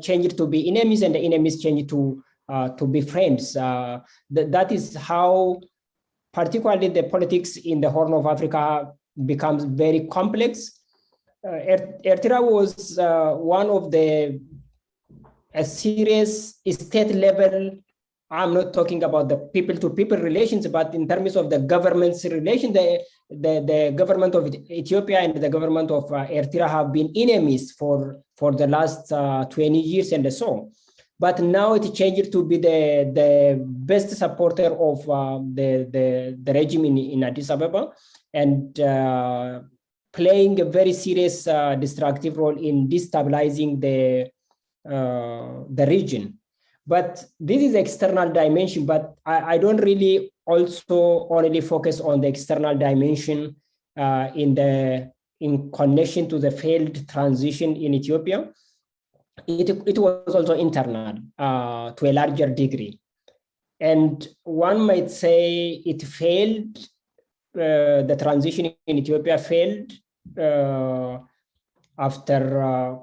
changed to be enemies, and the enemies changed to be friends. That is how, particularly, the politics in the Horn of Africa becomes very complex. Eritrea was one of a serious state-level. I'm not talking about the people-to-people relations, but in terms of the government's relation, the government of Ethiopia and the government of Eritrea have been enemies for the last 20 years and so on. But now it changed to be the best supporter of the regime in Addis Ababa, and playing a very serious destructive role in destabilizing the region. But this is external dimension, but I don't really also only focus on the external dimension in connection to the failed transition in Ethiopia. It was also internal to a larger degree. And one might say it failed, the transition in Ethiopia failed after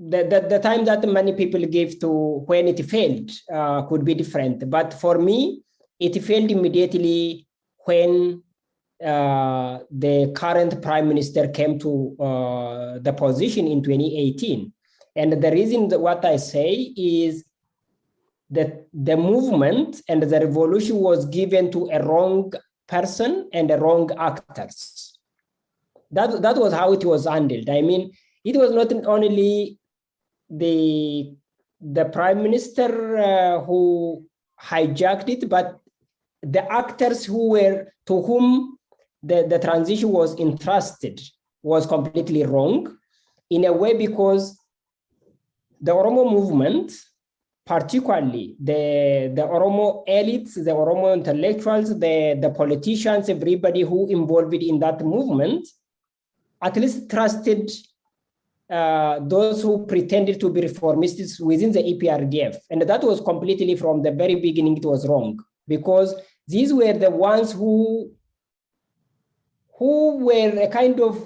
the time that many people give to when it failed could be different. But for me, it failed immediately when the current prime minister came to the position in 2018. And the reason that what I say is that the movement and the revolution was given to a wrong person and the wrong actors. That was how it was handled. I mean, it was not only the prime minister who hijacked it, but the actors to whom the transition was entrusted was completely wrong in a way, because the Oromo movement, particularly the Oromo elites, the Oromo intellectuals, the politicians, everybody who involved in that movement, at least trusted those who pretended to be reformists within the EPRDF. And that was completely from the very beginning, it was wrong, because these were the ones who were a kind of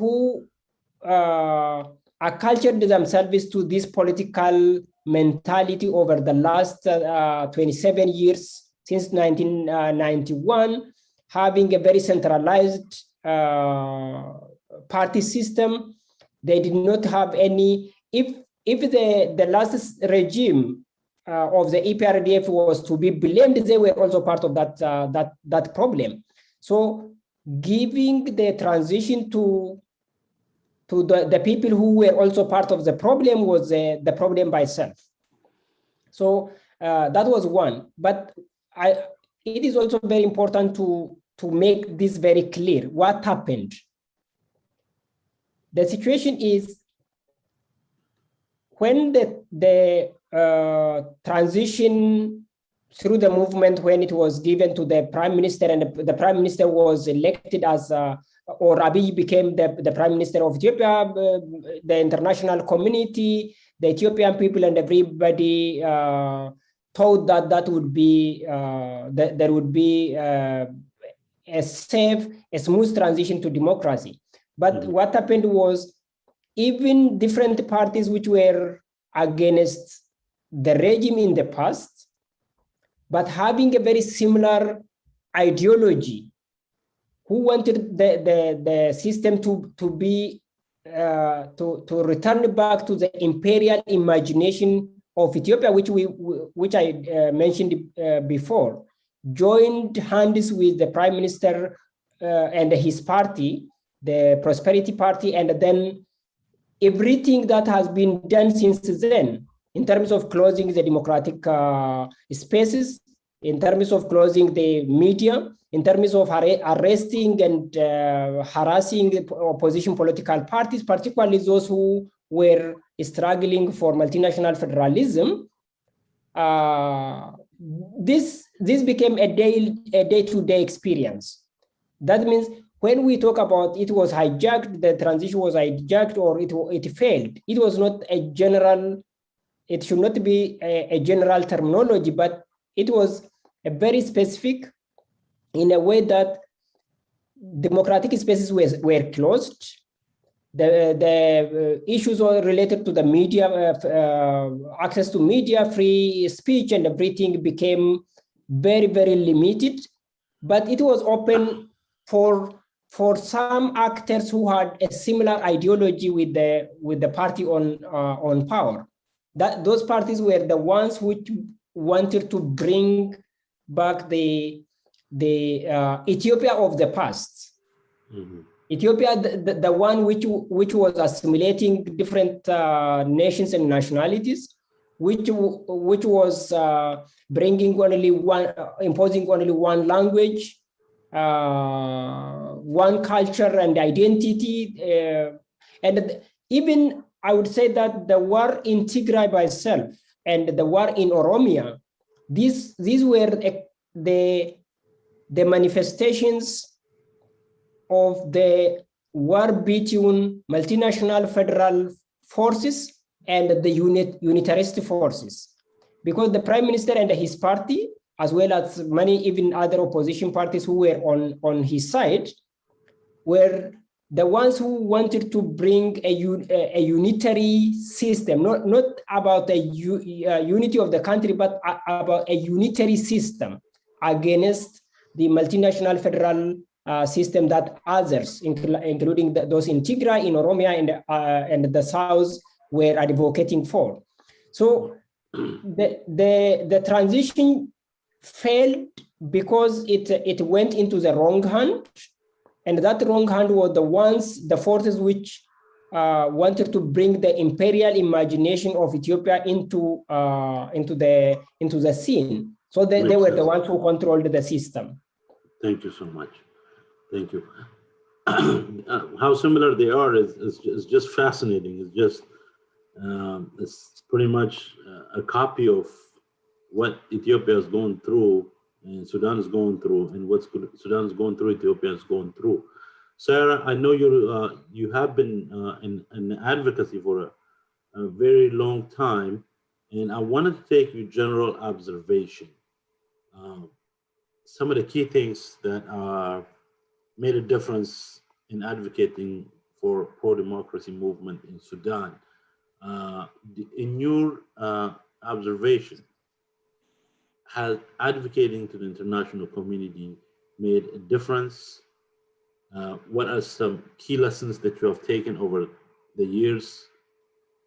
acculturated themselves to this political mentality over the last 27 years, since 1991, having a very centralized party system. They did not have any, if the last regime of the EPRDF was to be blamed, they were also part of that problem. So giving the transition to the people who were also part of the problem was the problem by itself. So that was one. But it is also very important to make this very clear. What happened? The situation is when the transition through the movement, when it was given to the prime minister, and the prime minister was elected as, or Abiy became the prime minister of Ethiopia, the international community, the Ethiopian people, and everybody thought that would be that there would be a safe, a smooth transition to democracy. But what happened was, even different parties which were against the regime in the past, but having a very similar ideology, who wanted the system to be to return back to the imperial imagination of Ethiopia, which I mentioned before, joined hands with the prime minister and his party, the Prosperity Party, and then everything that has been done since then, in terms of closing the democratic spaces, in terms of closing the media, in terms of arresting and harassing the opposition political parties, particularly those who were struggling for multinational federalism, this became a day-to-day experience. That means when we talk about it was hijacked, the transition was hijacked, or it failed, it was not a general, it should not be a general terminology, but it was a very specific, in a way that democratic spaces were closed. The issues are related to the media, access to media, free speech, and everything became very, very limited. But it was open for some actors who had a similar ideology with the party on power. Those parties were the ones which wanted to bring back the Ethiopia of the past. Mm-hmm. Ethiopia, the one which was assimilating different nations and nationalities, which was bringing only one, imposing only one language, one culture and identity, and even I would say that the war in Tigray by itself and the war in Oromia, these were the manifestations of the war between multinational federal forces and the unitarist forces. Because the prime minister and his party, as well as many even other opposition parties who were on his side, were the ones who wanted to bring a unitary system, not about a unity of the country, but about a unitary system against the multinational federal system that others, including those in Tigray, in Oromia, and the South, were advocating for. So the transition failed because it went into the wrong hand. And that wrong hand were the forces which wanted to bring the imperial imagination of Ethiopia into the scene. So they were the ones who controlled the system. Thank you so much. Thank you. How similar they are is just fascinating. It's just it's pretty much a copy of what Ethiopia is going through, and Sudan is going through, and what Sudan is going through, Ethiopia is going through. Sarah, I know you have been in advocacy for a very long time, and I wanted to take your general observation. Some of the key things that made a difference in advocating for pro-democracy movement in Sudan. In your observation, has advocating to the international community made a difference? What are some key lessons that you have taken over the years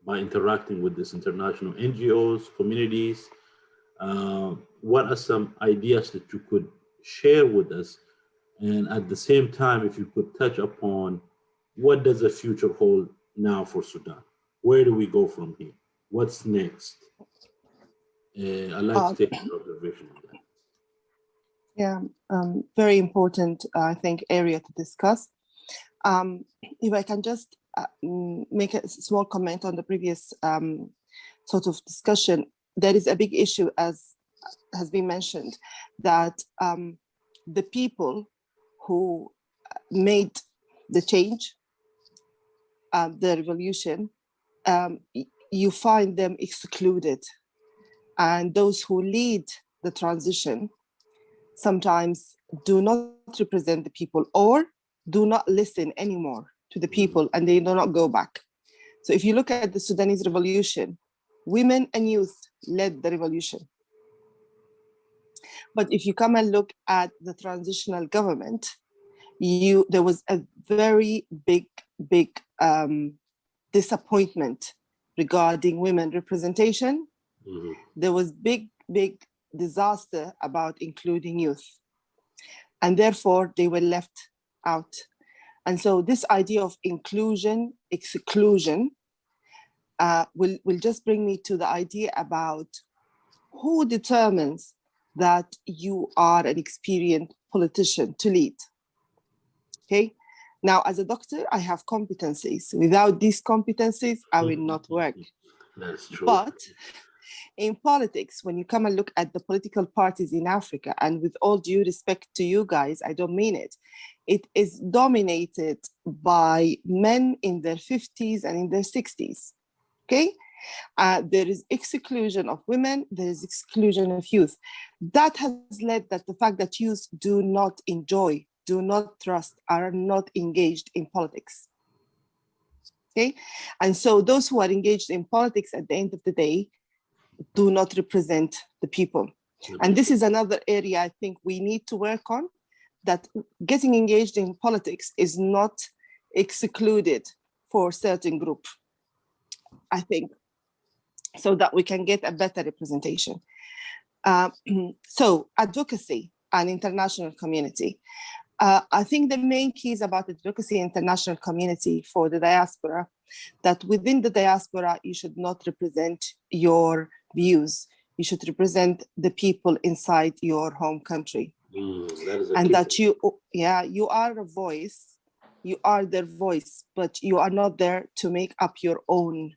by interacting with these international NGOs, communities? What are some ideas that you could share with us? And at the same time, if you could touch upon what does the future hold now for Sudan? Where do we go from here? What's next? I'd like to take your observation on that. Yeah, very important, I think, area to discuss. If I can just make a small comment on the previous sort of discussion, there is a big issue, as has been mentioned, that the people who made the change, the revolution, you find them excluded. And those who lead the transition sometimes do not represent the people or do not listen anymore to the people, and they do not go back. So if you look at the Sudanese revolution, women and youth led the revolution. But if you come and look at the transitional government, there was a very big disappointment regarding women representation. Mm-hmm. There was big disaster about including youth, and therefore they were left out. And so this idea of inclusion, exclusion, will just bring me to the idea about who determines that you are an experienced politician to lead. Okay. Now, as a doctor, I have competencies. Without these competencies, I will not work. That's true. But in politics, when you come and look at the political parties in Africa, and with all due respect to you guys, I don't mean it, it is dominated by men in their 50s and in their 60s. Okay. There is exclusion of women, there is exclusion of youth. That has led that the fact that youth do not enjoy, do not trust, are not engaged in politics. Okay, and so those who are engaged in politics at the end of the day do not represent the people. And this is another area I think we need to work on, that getting engaged in politics is not excluded for a certain group, I think, so that we can get a better representation. So advocacy and international community. I think the main keys about advocacy and international community for the diaspora, that within the diaspora, you should not represent your views. You should represent the people inside your home country. That is and that you are a voice you are their voice, but you are not there to make up your own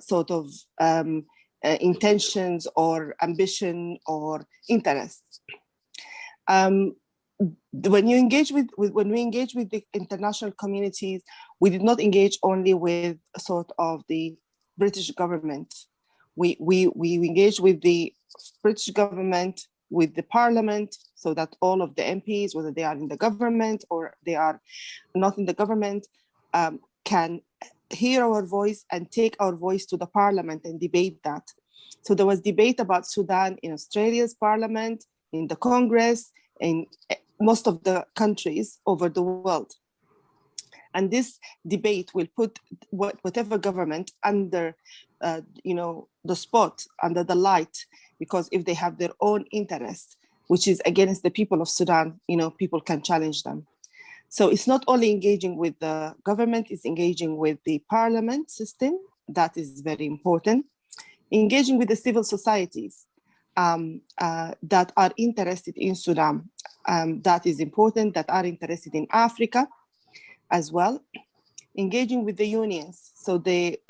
sort of intentions or ambition or interests. When you engage when we engage with the international communities, we did not engage only with sort of the British government. We engaged with the British government, with the parliament, so that all of the MPs, whether they are in the government or they are not in the government, can hear our voice and take our voice to the parliament and debate that. So there was debate about Sudan in Australia's parliament, in the Congress, in most of the countries over the world. And this debate will put whatever government under, the spot, under the light, because if they have their own interest, which is against the people of Sudan, people can challenge them. So it's not only engaging with the government, it's engaging with the parliament system. That is very important. Engaging with the civil societies that are interested in Sudan. That is important, that are interested in Africa as well. Engaging with the unions. So the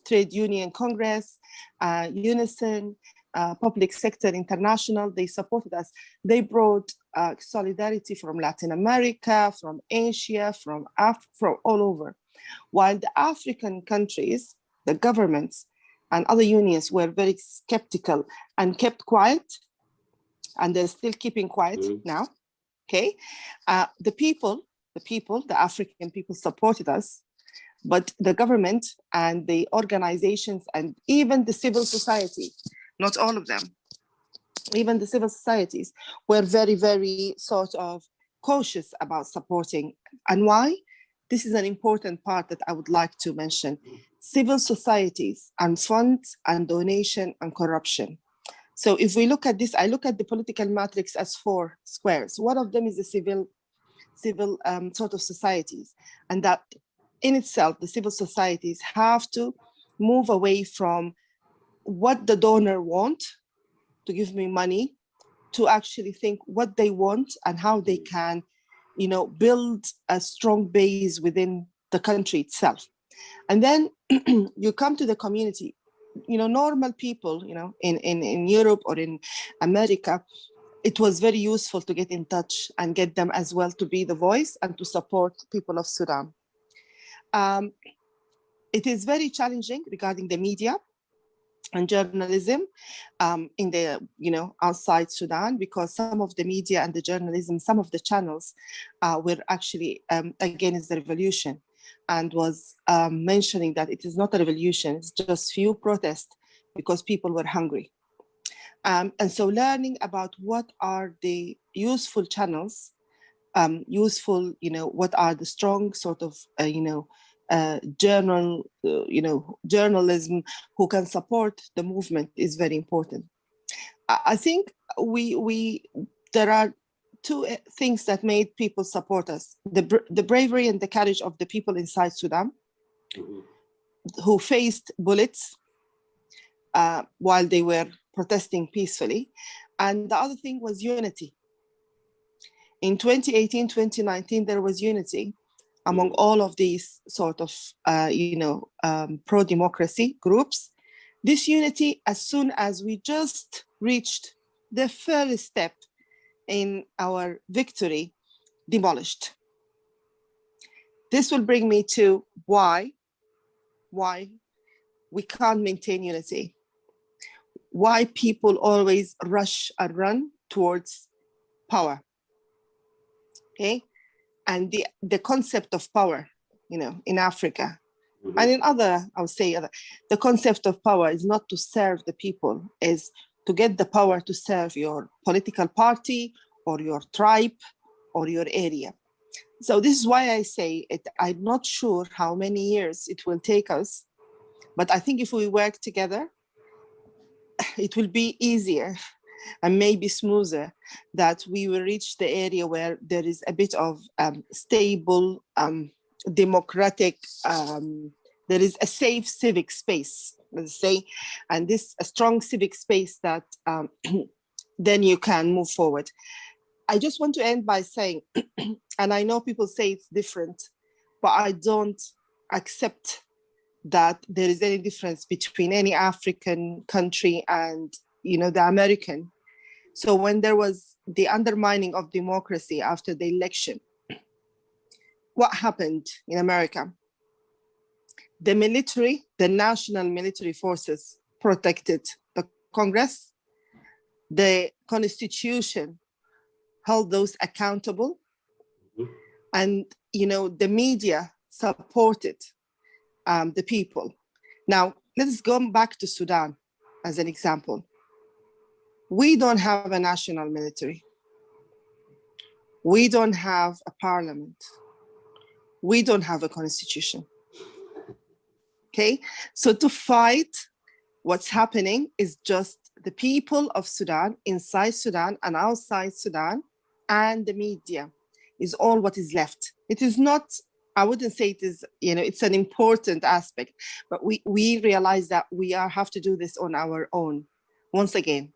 Trade Union Congress, Unison, Public Sector International, they supported us. They brought solidarity from Latin America, from Asia, from all over. While the African countries, the governments and other unions were very skeptical and kept quiet, and they're still keeping quiet now, okay? The African people supported us, but the government and the organizations and even the civil society, not all of them, even the civil societies were very, very sort of cautious about supporting. And why? This is an important part that I would like to mention. Civil societies and funds and donation and corruption. So if we look at this, I look at the political matrix as 4 squares. One of them is the civil sort of societies, and that in itself, the civil societies have to move away from what the donor want to give me money, to actually think what they want and how they can, build a strong base within the country itself. And then you come to the community, normal people, in Europe or in America, it was very useful to get in touch and get them as well to be the voice and to support people of Sudan. It is very challenging regarding the media and journalism in the, outside Sudan, because some of the media and the journalism, some of the channels were actually against the revolution, and was mentioning that it is not a revolution, it's just few protests because people were hungry. And so learning about what are the useful channels, what are the strong sort of, journalism who can support the movement is very important. I think there are 2 things that made people support us: the bravery and the courage of the people inside Sudan, who faced bullets while they were protesting peacefully. And the other thing was unity. In 2018, 2019, there was unity among all of these sort of, pro-democracy groups. This unity, as soon as we just reached the first step in our victory, demolished. This will bring me to why we can't maintain unity. Why people always rush and run towards power, okay? And the concept of power, in Africa and in other, I would say, the concept of power is not to serve the people, is to get the power to serve your political party or your tribe or your area. So this is why I say it. I'm not sure how many years it will take us, but I think if we work together, it will be easier and maybe smoother, that we will reach the area where there is a bit of stable, democratic, there is a safe civic space, let's say, and this a strong civic space that then you can move forward. I just want to end by saying, and I know people say it's different, but I don't accept that there is any difference between any African country and, the American. So when there was the undermining of democracy after the election, what happened in America? The military, the national military forces protected the Congress. The Constitution held those accountable. And, the media supported the people. Now, let's go back to Sudan as an example. We don't have a national military. We don't have a parliament. We don't have a constitution. Okay, so to fight what's happening is just the people of Sudan, inside Sudan and outside Sudan, and the media is all what is left. It is not, I wouldn't say it is, it's an important aspect, but we realize that we have to do this on our own, once again.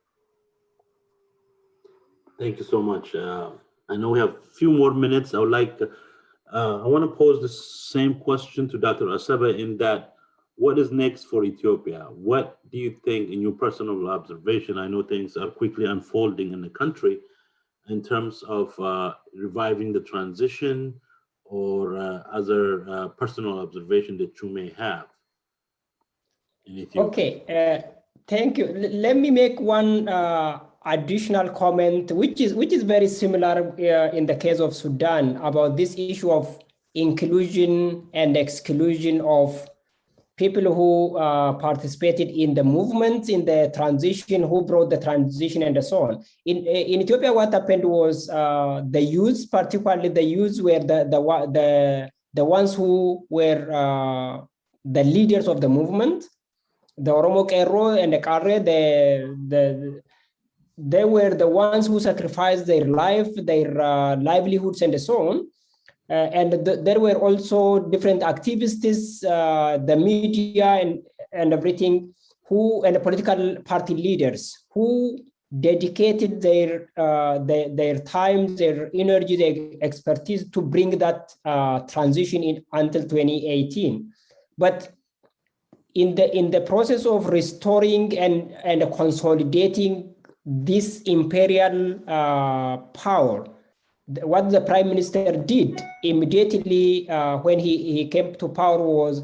Thank you so much. I know we have a few more minutes. I want to pose the same question to Dr. Asaba in that, what is next for Ethiopia? What do you think, in your personal observation, I know things are quickly unfolding in the country, in terms of reviving the transition or other personal observation that you may have in Ethiopia? Okay, thank you. Let me make one additional comment, which is very similar in the case of Sudan, about this issue of inclusion and exclusion of people who participated in the movement, in the transition, who brought the transition, and so on. In Ethiopia, what happened was the youth, particularly the youth, were the ones who were the leaders of the movement. The Oromo Kello and the Karre, they were the ones who sacrificed their life, their livelihoods, and so on. There were also different activists, the media and everything, and the political party leaders who dedicated their time, their energy, their expertise to bring that transition in until 2018. But in the process of restoring and consolidating this imperial power, what the prime minister did immediately when he came to power was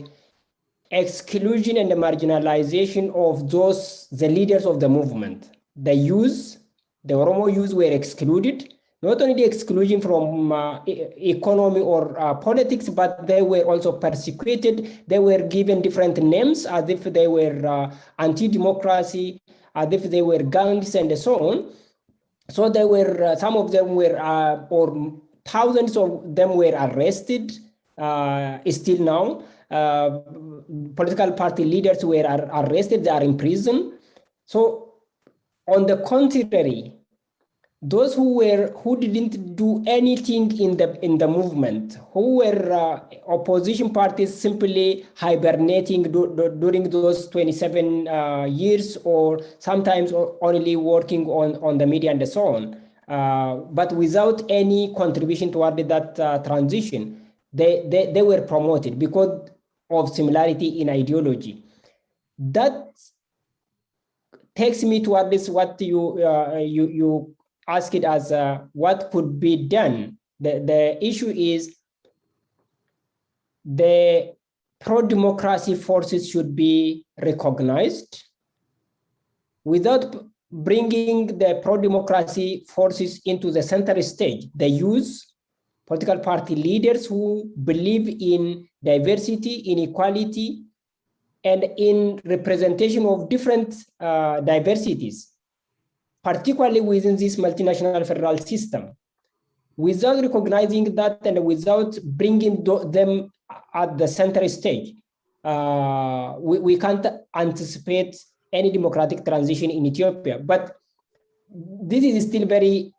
exclusion and the marginalization of the leaders of the movement. The youth, the Oromo youth, were excluded, not only the exclusion from economy or politics, but they were also persecuted. They were given different names as if they were anti-democracy, as if they were gangs and so on. So there were, some of them were, or thousands of them were arrested still now. Political party leaders were arrested, they are in prison. So on the contrary, those who didn't do anything in the movement, who were opposition parties simply hibernating during those 27 years, or sometimes only working on the media and so on, but without any contribution toward that transition, they were promoted because of similarity in ideology. That takes me toward this, what you ask it as what could be done. The issue is the pro-democracy forces should be recognized. Without bringing the pro-democracy forces into the center stage, the youth, political party leaders who believe in diversity, in equality, and in representation of different diversities, particularly within this multinational federal system. Without recognizing that and without bringing them at the center stage, we can't anticipate any democratic transition in Ethiopia. But this is still very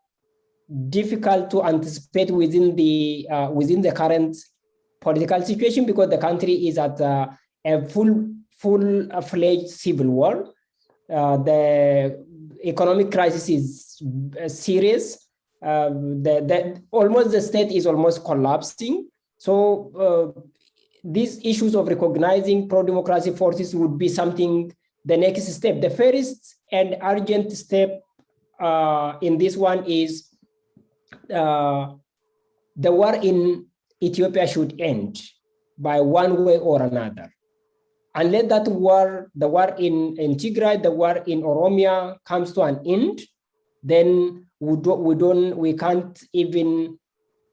difficult to anticipate within the current political situation, because the country is at a full-fledged civil war. The economic crisis is serious. almost the state is almost collapsing. So these issues of recognizing pro-democracy forces would be something, the next step. The first and urgent step in this one is the war in Ethiopia should end by one way or another. Unless that war, the war in Tigray, the war in Oromia comes to an end, then we can't even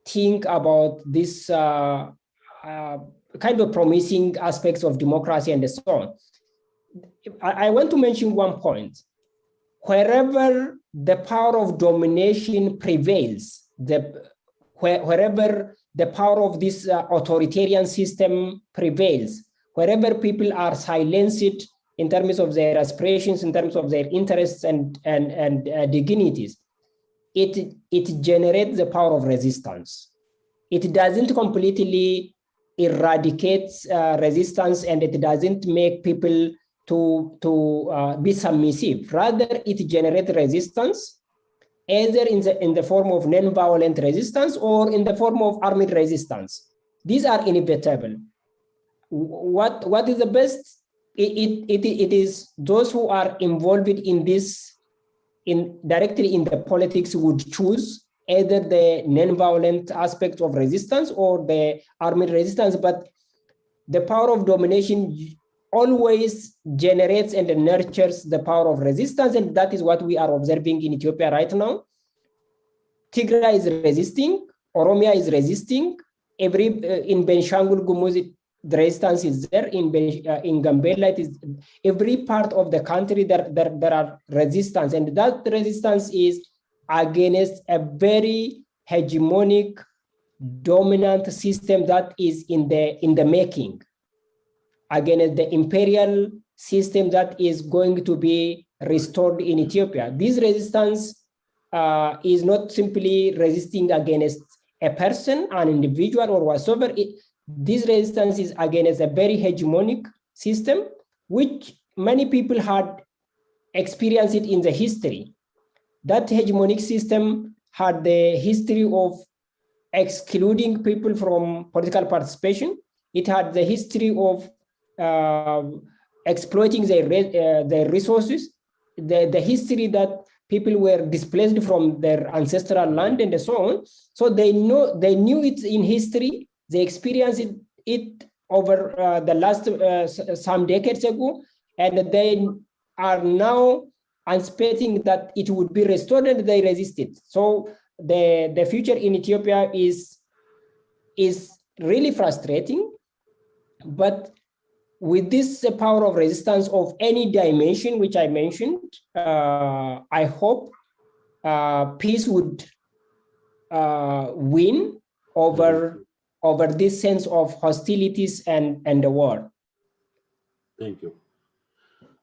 think about this kind of promising aspects of democracy and so on. I want to mention one point. Wherever the power of domination prevails, wherever the power of this authoritarian system prevails, wherever people are silenced in terms of their aspirations, in terms of their interests and dignities, it generates the power of resistance. It doesn't completely eradicate resistance, and it doesn't make people to be submissive. Rather, it generates resistance, either in the form of non-violent resistance or in the form of armed resistance. These are inevitable. What is the best? It is those who are involved in this, directly in the politics, would choose either the non-violent aspect of resistance or the armed resistance. But the power of domination always generates and nurtures the power of resistance, and that is what we are observing in Ethiopia right now. Tigray is resisting, Oromia is resisting. In Benishangul Gumuz, the resistance is there. In Gambela, it is every part of the country there are resistance, and that resistance is against a very hegemonic, dominant system that is in the making, against the imperial system that is going to be restored in Ethiopia. This resistance is not simply resisting against a person, an individual, or whatsoever. This resistance is against a very hegemonic system, which many people had experienced it in the history. That hegemonic system had the history of excluding people from political participation. It had the history of exploiting their resources, the history that people were displaced from their ancestral land and so on. So they knew it in history. They experienced it over the last some decades ago, and they are now anticipating that it would be restored, and they resisted. So the future in Ethiopia is really frustrating, but with this power of resistance of any dimension, which I mentioned, I hope peace would win over this sense of hostilities and the war. Thank you.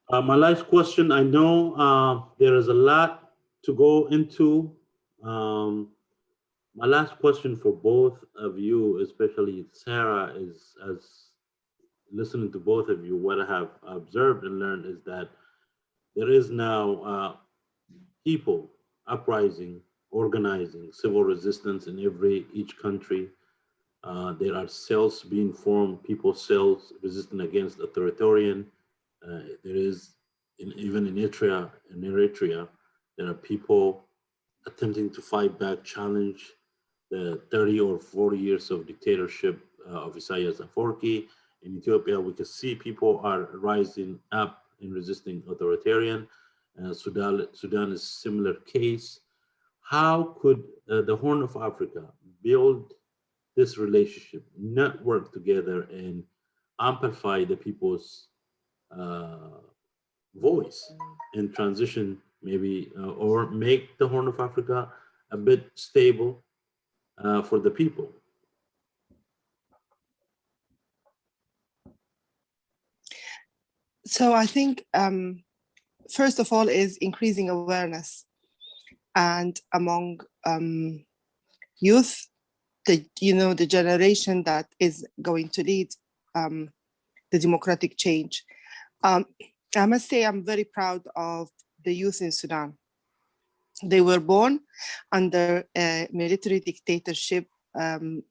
My last question, I know there is a lot to go into. My last question for both of you, especially Sarah, is, as listening to both of you, what I have observed and learned is that there is now people uprising, organizing civil resistance in each country. There are cells being formed, people's cells resisting against authoritarian. There is, even in Eritrea, there are people attempting to fight back, challenge the 30 or 40 years of dictatorship of Isaias Afwerki. In Ethiopia, we can see people are rising up in resisting authoritarian. Sudan is a similar case. How could the Horn of Africa build this relationship, network together, and amplify the people's voice and transition, maybe, or make the Horn of Africa a bit stable for the people? So I think, first of all, is increasing awareness, and among youth, the generation that is going to lead the democratic change. I must say I'm very proud of the youth in Sudan. They were born under a military dictatorship,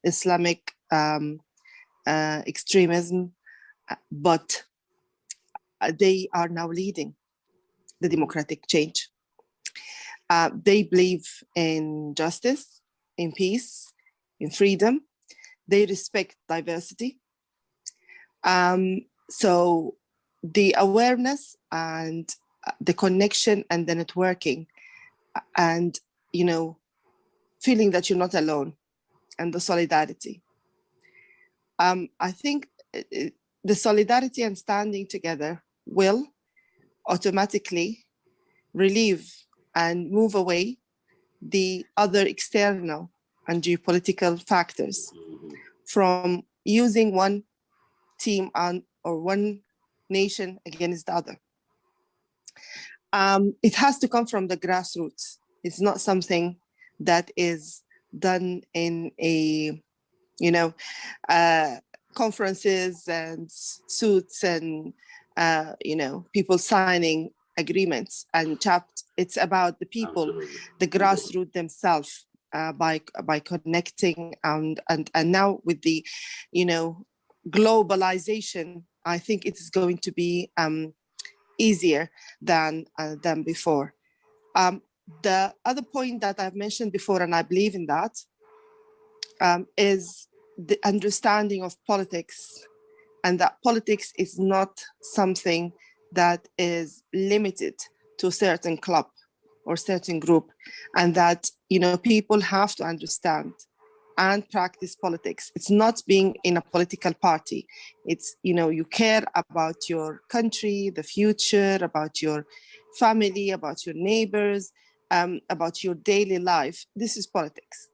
Islamic extremism, but they are now leading the democratic change. They believe in justice, in peace, in freedom. They respect diversity. So the awareness and the connection and the networking and, you know, feeling that you're not alone and the solidarity. I think the solidarity and standing together will automatically relieve and move away the other external and geopolitical factors from using one team or one nation against the other. It has to come from the grassroots. It's not something that is done in a, you know, conferences and suits and, you know, people signing agreements and it's about the people, Absolutely. the grassroots themselves, by connecting and now with the, you know, globalization, I think it is going to be easier than before. The other point that I've mentioned before, and I believe in that, is the understanding of politics, and that politics is not something that is limited to a certain club or certain group, and that, you know, people have to understand and practice politics. It's not being in a political party. It's, you know, you care about your country, the future, about your family, about your neighbors, about your daily life. This is politics.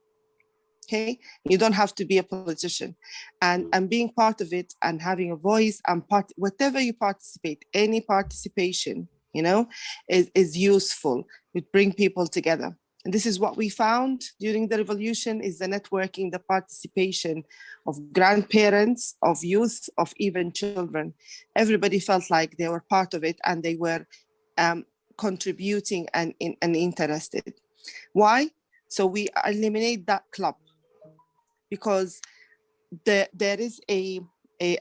Okay, you don't have to be a politician, and being part of it and having a voice and whatever you participate, any participation, you know, is useful. It brings people together. And this is what we found during the revolution, is the networking, the participation of grandparents, of youth, of even children. Everybody felt like they were part of it and they were contributing and interested. Why? So we eliminate that club, because there is a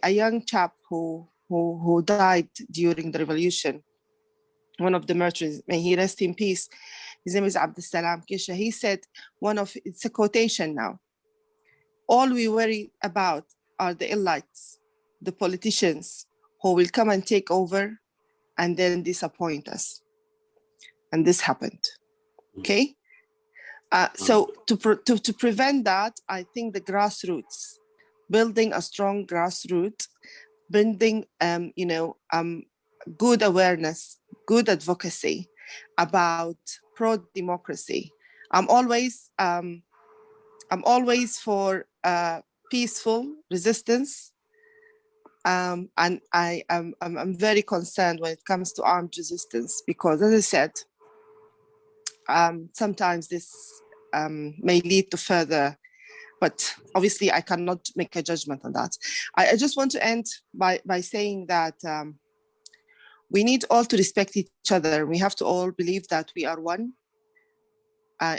young chap who died during the revolution, one of the martyrs, may he rest in peace. His name is Abdussalam Kisha. He said, it's a quotation now, all we worry about are the elites, the politicians who will come and take over and then disappoint us. And this happened, okay? So to prevent that, I think the grassroots, building a strong grassroots, building, you know, good awareness, good advocacy about pro-democracy. I'm always for peaceful resistance, and I'm very concerned when it comes to armed resistance, because, as I said, sometimes this may lead to further, but obviously I cannot make a judgment on that. I just want to end by saying that we need all to respect each other. We have to all believe that we are one,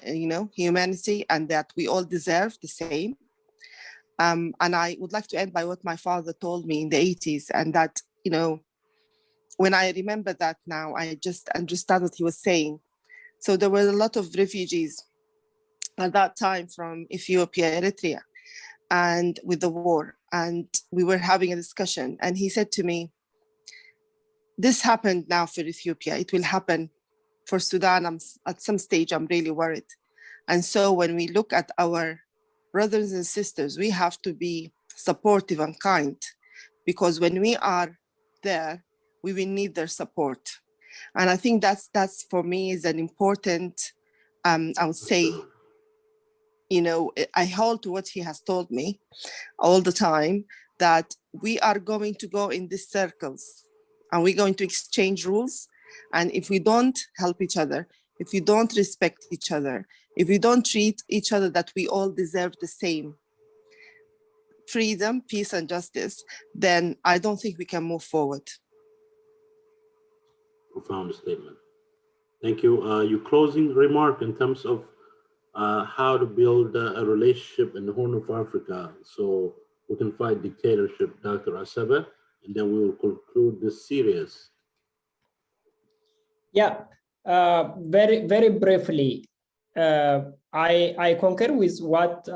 you know, humanity, and that we all deserve the same. And I would like to end by what my father told me in the 80s, and that, you know, when I remember that now, I just understand what he was saying. So there were a lot of refugees at that time from Ethiopia, Eritrea, and with the war, and we were having a discussion, and he said to me, this happened now for Ethiopia, it will happen for Sudan. At some stage, I'm really worried. And so when we look at our brothers and sisters, we have to be supportive and kind, because when we are there, we will need their support. And I think that's for me is an important, I would say, you know, I hold to what he has told me all the time, that we are going to go in these circles and we're going to exchange rules. And if we don't help each other, if we don't respect each other, if we don't treat each other that we all deserve the same freedom, peace, and justice, then I don't think we can move forward. Profound statement. Thank you. Your closing remark in terms of how to build a relationship in the Horn of Africa so we can fight dictatorship, Dr. Asaba, and then we will conclude this series. Yeah, very briefly, I concur with what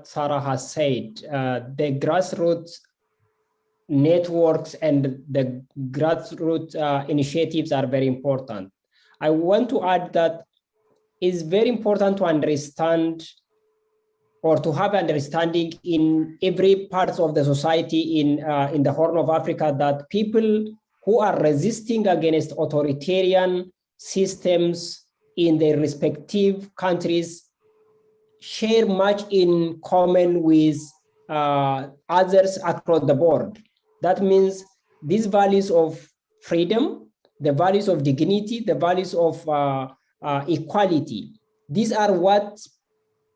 Sarah has said. The grassroots networks and the grassroots initiatives are very important. I want to add that it's very important to understand or to have understanding in every part of the society in the Horn of Africa that people who are resisting against authoritarian systems in their respective countries share much in common with others across the board. That means these values of freedom, the values of dignity, the values of equality, these are what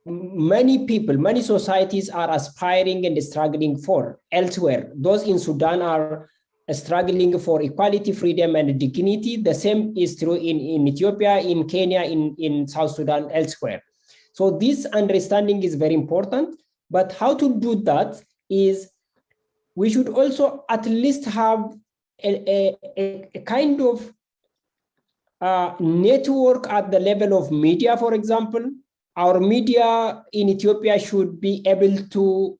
many people, many societies are aspiring and struggling for elsewhere. Those in Sudan are struggling for equality, freedom, and dignity. The same is true in Ethiopia, in Kenya, in South Sudan, elsewhere. So this understanding is very important. But how to do that is we should also at least have a kind of network at the level of media, for example. Our media in Ethiopia should be able to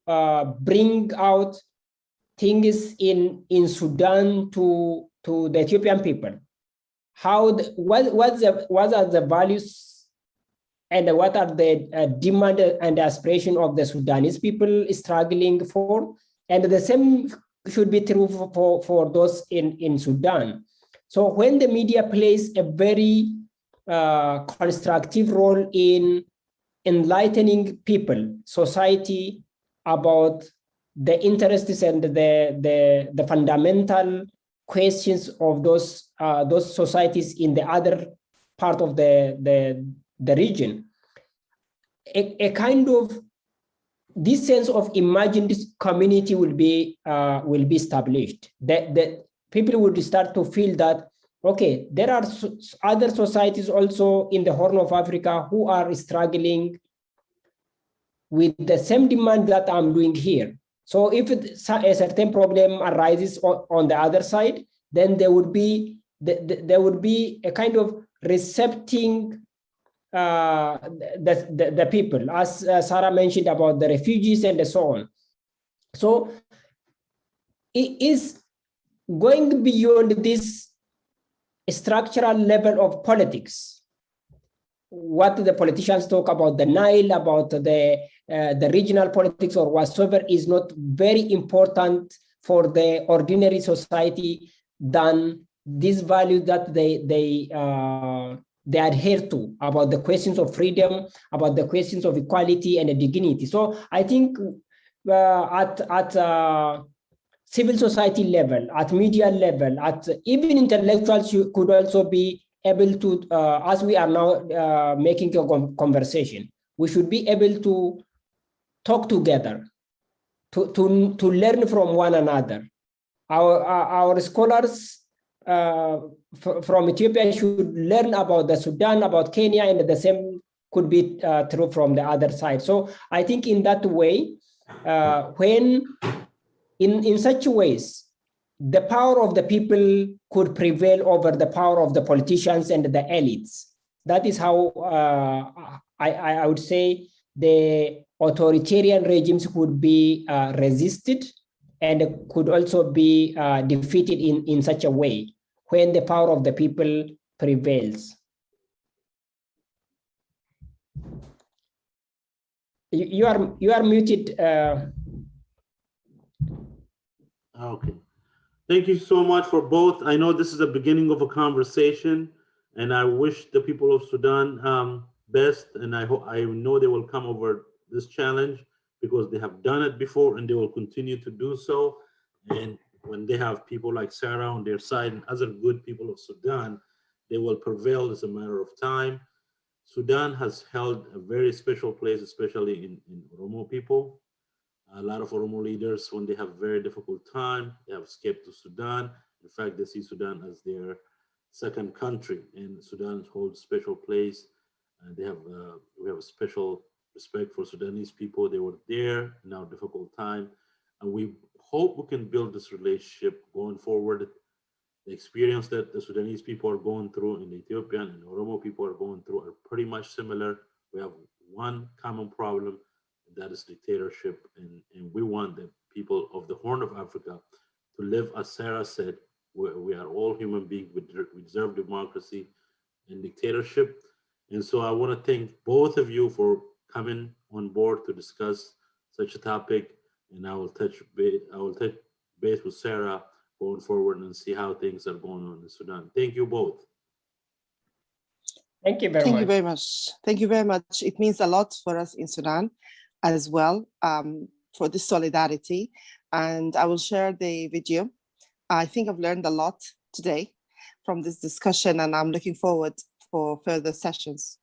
bring out things in Sudan to the Ethiopian people. What are the values and what are the demand and aspiration of the Sudanese people struggling for? And the same should be true for those in Sudan. So when the media plays a very constructive role in enlightening people, society, about the interests and the fundamental questions of those societies in the other part of the region, a kind of this sense of imagined community will be established. That people would start to feel that, okay, there are other societies also in the Horn of Africa who are struggling with the same demand that I'm doing here. So if a certain problem arises on the other side, then there would be a kind of recepting the people, as Sarah mentioned about the refugees and so on. So it is going beyond this structural level of politics. What the politicians talk about the Nile, about the regional politics or whatsoever is not very important for the ordinary society than these values that they adhere to about the questions of freedom, about the questions of equality and dignity. So I think at civil society level, at media level, at even intellectuals could also be able to, as we are now making a conversation, we should be able to talk together, to learn from one another. Our scholars from Ethiopia should learn about the Sudan, about Kenya, and the same could be true from the other side. So I think in that way, when in such ways, the power of the people could prevail over the power of the politicians and the elites. That is how I would say the authoritarian regimes could be resisted and could also be defeated in such a way when the power of the people prevails. You are muted. Okay. Thank you so much for both. I know this is the beginning of a conversation, and I wish the people of Sudan best, and I know they will come over this challenge because they have done it before and they will continue to do so. And when they have people like Sarah on their side and other good people of Sudan, they will prevail. It's a matter of time. Sudan has held a very special place, especially in Oromo people. A lot of Oromo leaders, when they have very difficult time, they have escaped to Sudan. In fact, they see Sudan as their second country, and Sudan holds special place. We have a special respect for Sudanese people. They were there in our difficult time, and we hope we can build this relationship going forward. The experience that the Sudanese people are going through and the Ethiopian and Oromo people are going through are pretty much similar. We have one common problem, that is dictatorship, and we want the people of the Horn of Africa to live, as Sarah said, we are all human beings. We deserve democracy and dictatorship. And so I want to thank both of you for coming on board to discuss such a topic. And I will touch base with Sarah going forward and see how things are going on in Sudan. Thank you both. Thank you very Thank much. you very much. Thank you very much. It means a lot for us in Sudan as well, for this solidarity. And I will share the video. I think I've learned a lot today from this discussion, and I'm looking forward for further sessions.